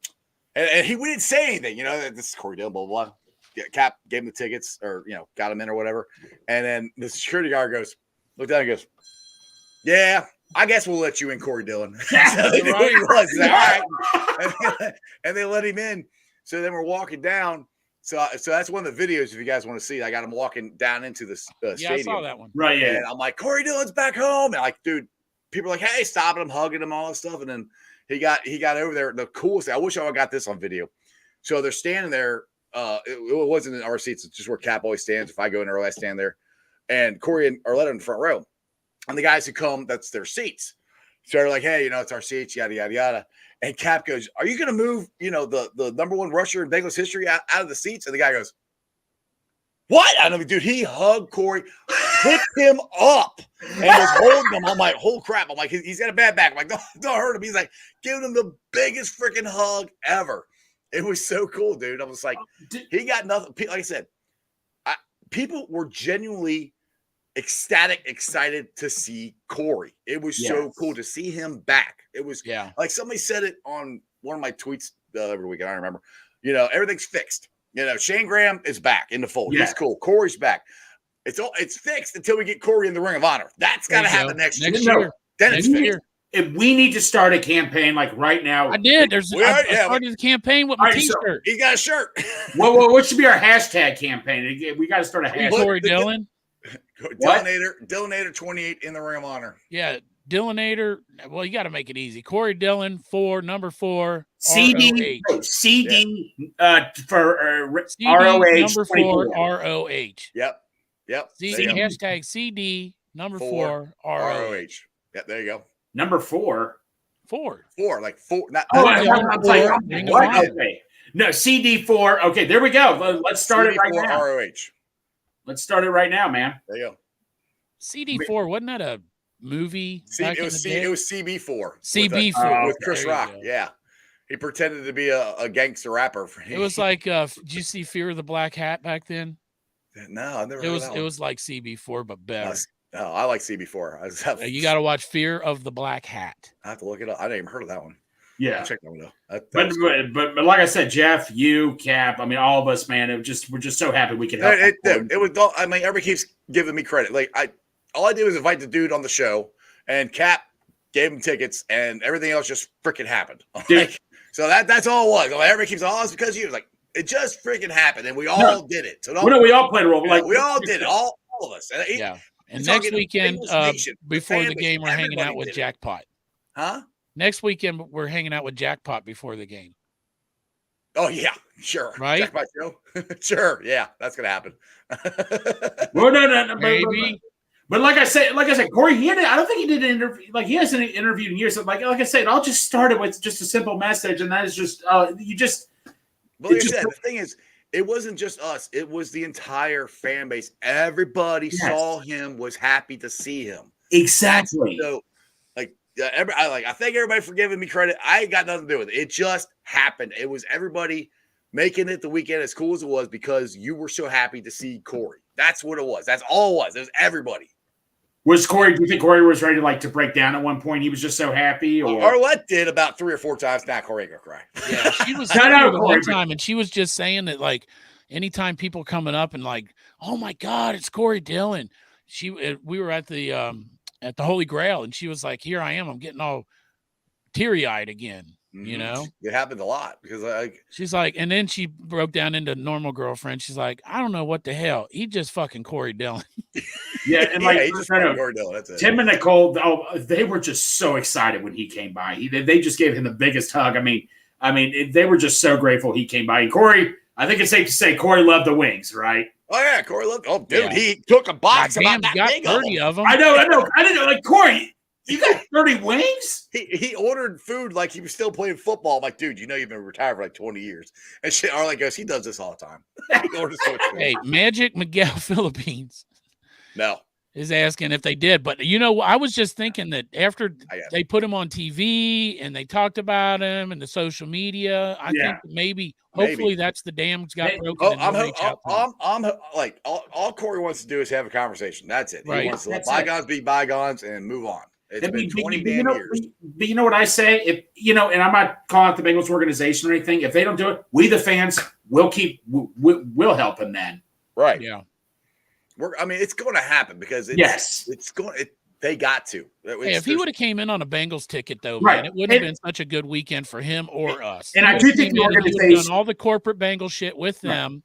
And we didn't say anything, this is Corey Dillon, blah, blah, blah. Yeah, Cap gave him the tickets or, got him in or whatever. And then the security guard looked down and goes, yeah, I guess we'll let you in, Corey Dillon. So they knew who he was. He's like, all right. And they let him in. So then we're walking down. So that's one of the videos, if you guys want to see. I got him walking down into the stadium. Yeah, I saw that one. Right, yeah. And I'm like, Corey Dillon's back home. And dude, people are like, hey, stopping him, hugging him, all this stuff. And then he got over there. The coolest thing, I wish I would have got this on video. So they're standing there. It wasn't in our seats. It's just where Cap always stands. If I go in early, I stand there. And Corey and Arletta in the front row. And the guys who come, that's their seats. So they're like, hey, it's our seats, yada, yada, yada. And Cap goes, are you going to move, the number one rusher in Bengals history out of the seats? And the guy goes, what? I know, dude, he hugged Corey, picked him up, and was holding him. I'm like, holy crap. I'm like, he's got a bad back. I'm like, don't hurt him. He's like, giving him the biggest freaking hug ever. It was so cool, dude. I was like, he got nothing. Like I said, people were genuinely ecstatic, excited to see Corey. It was so cool to see him back. It was like somebody said it on one of my tweets every week. I don't remember. Everything's fixed. Shane Graham is back in the fold. Yeah. He's cool. Corey's back. It's fixed until we get Corey in the Ring of Honor. That's got to happen next year. Then it's fixed. If we need to start a campaign like right now. I did. I started the campaign with my T-shirt. So he got a shirt. Well, what should be our hashtag campaign? We got to start a hashtag. Corey Dillon. Dillinator 28 in the Ring of Honor. Yeah. Dillinator. Well, you got to make it easy. Corey Dillon 4, number 4. CD ROH. CD for CD, ROH. Number 4 ROH. Yep. Hashtag CD number 4 ROH. Yep. There you go. Number 4. 4. Like 4. Not, I'm like, what? Okay. No, CD4. Okay, there we go. Let's start it right now. ROH. Let's start it right now, man. There you go. CD4, wasn't that a movie? It was CB4. CB4 with Chris Rock. Yeah, he pretended to be a gangster rapper. It was like, did you see Fear of the Black Hat back then? No, I never. It was like CB4, but better. No, I like CB4. You got to watch Fear of the Black Hat. I have to look it up. I didn't even heard of that one. Yeah, check that one out. But like I said, Jeff, you, Cap, I mean, all of us, man, we're just so happy we could help. It was. I mean, everybody keeps giving me credit. Like all I did was invite the dude on the show, and Cap gave him tickets, and everything else just freaking happened. Like, so that's all it was. Like, everybody keeps, it's because of you. It's like, it just freaking happened, and we all did it. So we all played a role. Like we all did it, all of us. Yeah. And next weekend, before the game, we're hanging out with Jackpot. Huh? Next weekend, we're hanging out with Jackpot before the game. Oh yeah, sure. Right? Jackpot show. Sure. Yeah, that's gonna happen. Well, no. Maybe. But like I said, Corey, I don't think he did an interview. Like, he hasn't interviewed in years. So like I said, I'll just start it with just a simple message, and that is just you just. But like I said, the thing is, it wasn't just us; it was the entire fan base. Everybody saw him, was happy to see him. Exactly. So, I thank everybody for giving me credit. I ain't got nothing to do with it. It just happened. It was everybody making it the weekend as cool as it was because you were so happy to see Corey. That's what it was. That's all it was. It was everybody. Was Corey? Do you think Corey was ready to break down at one point? He was just so happy. Or Arlette did about 3 or 4 times. Now Corey gonna cry. Yeah, she was one time, and she was just saying that anytime people coming up and oh my God, it's Corey Dillon. We were at the Holy Grail, and she was like, here I am. I'm getting all teary-eyed again. Mm-hmm. It happens a lot because she's like, and then she broke down into normal girlfriend. She's like, I don't know what the hell. He just fucking Corey Dillon. Yeah, and he just Corey Dillon. That's it. Tim and Nicole, they were just so excited when he came by. They just gave him the biggest hug. I mean, they were just so grateful he came by. And Corey, I think it's safe to say Corey loved the wings, right? Oh yeah, Corey loved. Oh dude, he took a box about that big 30 of them. I know. I didn't know. Corey, you got 30 wings? He ordered food like he was still playing football. I'm like, dude, you've been retired for 20 years. And shit, Arlette goes, he does this all the time. He orders so much food. Hey, Magic Miguel Philippines. No. Is asking if they did. But, I was just thinking that after they put him on TV and they talked about him and the social media, I think hopefully that's the dam's got broken. All Corey wants to do is have a conversation. That's it. Right. He wants to let bygones be bygones and move on. It's been 20 damn years. But you know what I say? If and I'm not calling out the Bengals organization or anything. If they don't do it, we the fans will we'll help him then. Right. Yeah. It's going to happen because they got to. If he would have came in on a Bengals ticket, though, man, it wouldn't have been such a good weekend for him or us. And I do think the organization done all the corporate Bengals shit with them,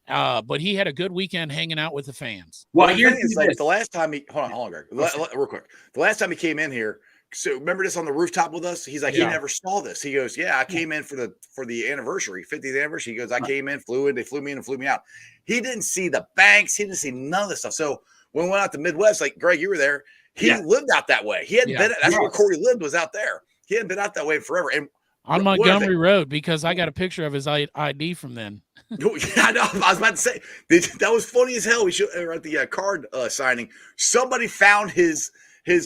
but he had a good weekend hanging out with the fans. Well, the last time he hold on, Greg, real quick. The last time he came in here. So remember this on the rooftop with us? He's like, he never saw this. He goes, I came in for the anniversary, 50th anniversary. He goes, I came in, flew in, they flew me in and flew me out. He didn't see the banks. He didn't see none of this stuff. So when we went out to Midwest, like Greg, you were there. He lived out that way. He hadn't been. That's where Corey lived, was out there. He hadn't been out that way forever. And on Montgomery Road, because I got a picture of his ID from then. I know. I was about to say that was funny as hell. We should at the card signing. Somebody found his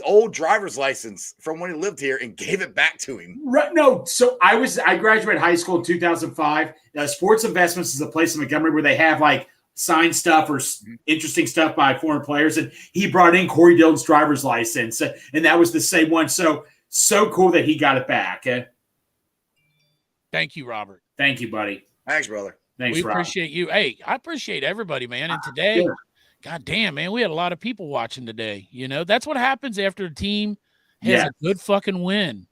old driver's license from when he lived here and gave it back to him. Right. No. So I graduated high school in 2005. Sports Investments is a place in Montgomery where they have signed stuff or interesting stuff by foreign players. And he brought in Corey Dillon's driver's license. And that was the same one. So cool that he got it back. Thank you, Robert. Thank you, buddy. Thanks, brother. Thanks, We appreciate you. Hey, I appreciate everybody, man. And today, God damn, man, we had a lot of people watching today. That's what happens after a team has a good fucking win.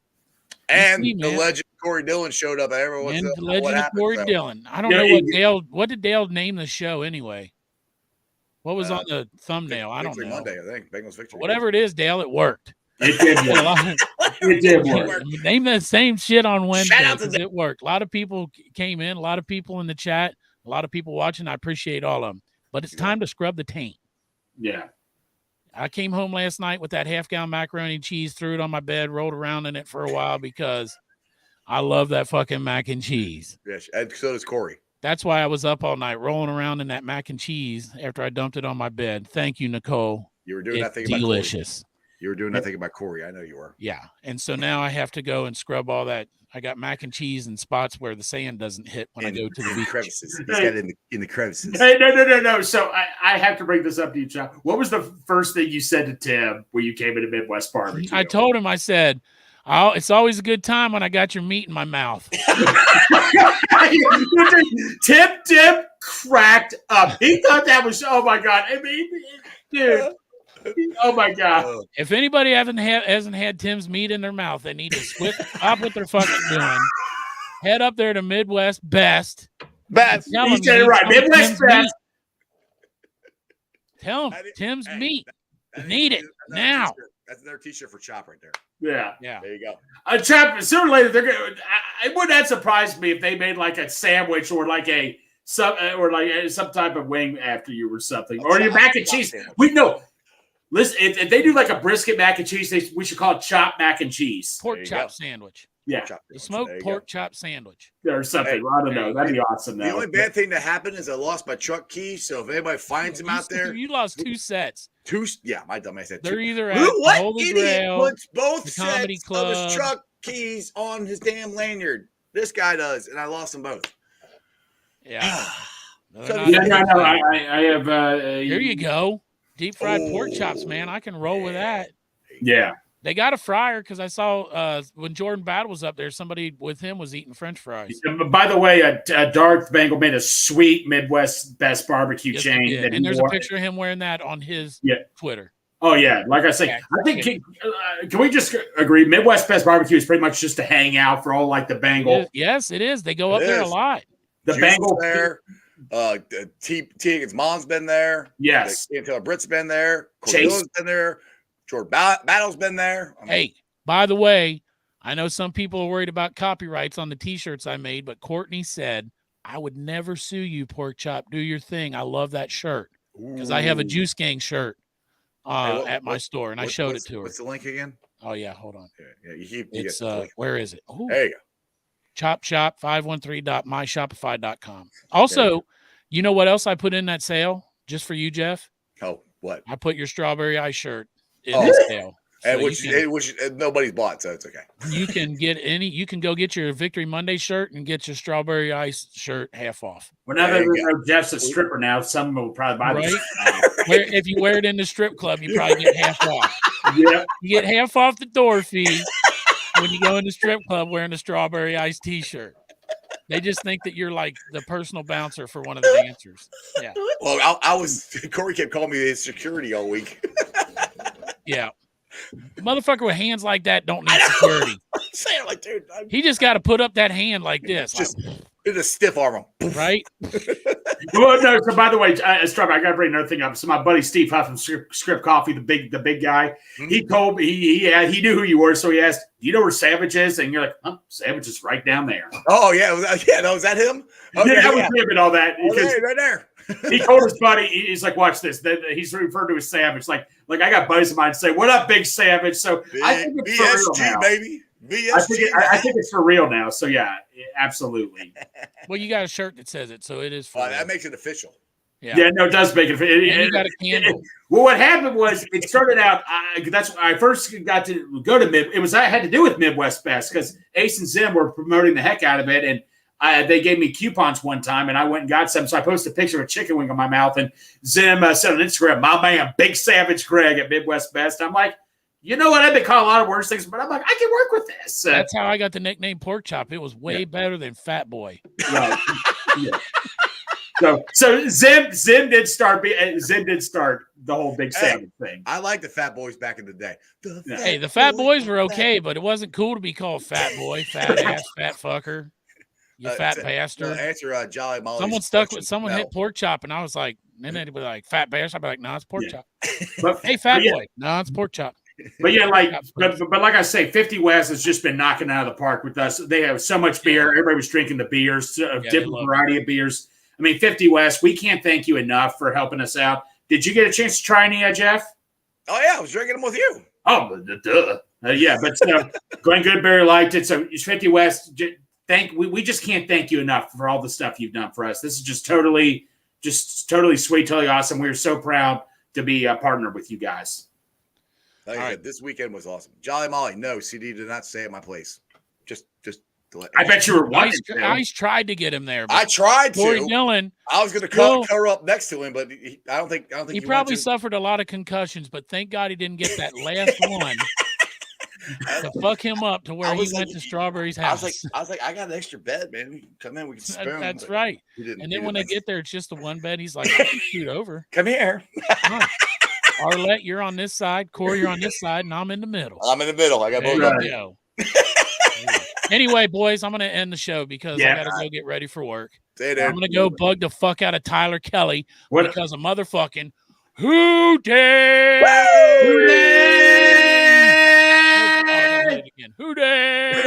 And the legend Corey Dillon showed up. The legend of Corey Dillon. I don't know what did Dale name the show anyway? What was on the thumbnail? I don't know. Monday, I think. Bengals victory. Whatever it is, Dale, it worked. It did work. It did work. Name the same shit on Wednesday because it worked. A lot of people came in. A lot of people in the chat. A lot of people watching. I appreciate all of them. But it's time to scrub the taint. Yeah. I came home last night with that half-gallon macaroni and cheese, threw it on my bed, rolled around in it for a while because I love that fucking mac and cheese. Yes, and so does Corey. That's why I was up all night rolling around in that mac and cheese after I dumped it on my bed. Thank you, Nicole. You were doing that thing delicious. About Corey. You were doing that thing about Corey. I know you were. Yeah. And so now I have to go and scrub all that. I got mac and cheese in spots where the sand doesn't hit when I go to the beach. Crevices. He's got it in the crevices. Hey, no. So I have to bring this up to you, John. What was the first thing you said to Tim when you came into Midwest Barbecue? I told him, I said, it's always a good time when I got your meat in my mouth. Tim cracked up. He thought that was, oh my God. I mean, dude. Oh my God! If anybody hasn't had Tim's meat in their mouth, they need to stop what they're fucking doing. Head up there to Midwest Best. He said it right. Midwest Best. Tell them Tim's meat. Need it now. That's their T-shirt for Chop right there. Yeah. There you go. Chop. Sooner or later, they're gonna. It wouldn't that surprise me if they made like a sandwich or like some type of wing after you or something, or your mac and cheese. We know. Listen, if they do like a brisket mac and cheese, we should call it chopped mac and cheese. Pork chop sandwich. Yeah. The smoked pork chop sandwich. Or something. I don't know. That'd be awesome. The only bad thing that happened is I lost my truck key. So if anybody finds him out there. You lost 2 sets. Yeah, my dumbass said 2. They're either at what idiot puts both Comedy sets Club. of his truck keys on his damn lanyard? This guy does, and I lost them both. Yeah. I have. There you go. Deep fried pork chops, man. I can roll with that. Yeah. They got a fryer because I saw when Jordan Battle was up there, somebody with him was eating French fries. By the way, Darth Bengal made a sweet Midwest Best Barbecue chain. And there's a picture of him wearing that on his Twitter. Oh, yeah. Like I say, I think can we just agree Midwest Best Barbecue is pretty much just a hangout for all like the Bengal. Yes, it is. They go up there a lot. The Bengal there. T. Higgins' mom's been there. Yes. Taylor Britt's been there. Chase been there. Jordan Battle's been there. Hey, by the way, I know some people are worried about copyrights on the T-shirts I made, but Courtney said, I would never sue you, Pork Chop. Do your thing. I love that shirt because I have a Juice Gang shirt at my store, and I showed it to her. What's the link again? Oh, yeah. Hold on. Yeah, it's where is it? Ooh. There you go. Chop Shop 513.myshopify.com. Also, you know what else I put in that sale just for you, Jeff? Oh, what? I put your strawberry ice shirt in the sale. So which nobody's bought, so it's okay. You can get you can go get your Victory Monday shirt and get your strawberry ice shirt half off. Well, now that we know Jeff's a stripper now, some will probably buy this. If you wear it in the strip club, you probably get half off. Yeah. You get half off the door fee when you go in the strip club wearing a strawberry ice t-shirt. They just think that you're like the personal bouncer for one of the dancers. Yeah. Well, Corey kept calling me his security all week. Yeah. The motherfucker with hands like that don't need security. I'm saying, like, dude, he just got to put up that hand like this. It's a stiff arm. Right? Well, no. So, by the way, Strawberry, I got to bring another thing up. So, my buddy Steve Huff from Script Coffee, the big guy, he told me he knew who you were. So he asked, "Do you know where Savage is?" And you're like, "Huh, Savage is right down there." Oh yeah, was that him? Okay, that was him and all that. Right there. He told his buddy, he's like, "Watch this." He's referred to as Savage. Like I got buddies of mine say, "What up, Big Savage?" So I think it's for real now, baby. I think it's for real now. So yeah, absolutely. Well, you got a shirt that says it, so it is. That makes it official. Yeah, no, it does make it. You got a candle. Well, what happened was it started out. That's when I first got to go to Mid. I had to do with Midwest Best because Ace and Zim were promoting the heck out of it, and they gave me coupons one time, and I went and got some. So I posted a picture of a chicken wing on my mouth, and Zim said on Instagram, "My man, Big Savage Greg at Midwest Best." I'm like, you know what? I've been called a lot of worse things, but I'm like, I can work with this. That's how I got the nickname Pork Chop. It was way better than Fat Boy. Right. Yeah. So Zim did start the whole Big Savage thing. I like the Fat Boys back in the day. The Fat Boys were okay, but it wasn't cool to be called Fat Boy, fat ass, fat fucker, you fat bastard. Answer Jolly Molly. Someone hit Pork Chop, and I was like, and then they'd be like, Fat Bastard. I'd be like, no, it's Pork Chop. Hey, Fat Boy. No, it's Pork Chop. But yeah, but like I say, 50 West has just been knocking out of the park with us. They have so much beer. Everybody was drinking the beers, different variety of beers. I mean, 50 West, we can't thank you enough for helping us out. Did you get a chance to try any, Jeff? Oh, yeah. I was drinking them with you. Oh, duh. Yeah, but Glenn Goodberry liked it. So 50 West, we just can't thank you enough for all the stuff you've done for us. This is just totally sweet, totally awesome. We're so proud to be a partner with you guys. Like I said, this weekend was awesome. Jolly Molly, no, CD did not stay at my place. Just I bet you were wanting to. I tried to get him there. I tried to. Corey Dillon. I was going to cover up next to him, but I don't think he probably suffered a lot of concussions. But thank God he didn't get that last one to fuck him up to where he went to Strawberry's house. I was like, I got an extra bed, man. We can come in, we can spoon. That's right. And then when they get there, it's just the one bed. He's like, shoot over. Come here. Arlette, you're on this side. Corey, you're on this side, and I'm in the middle. I'm in the middle. I got both of them. Anyway, boys, I'm going to end the show because I got to go get ready for work. I'm going to go bug the fuck out of Tyler Kelly because of motherfucking Who Day? Who Day? Who Day?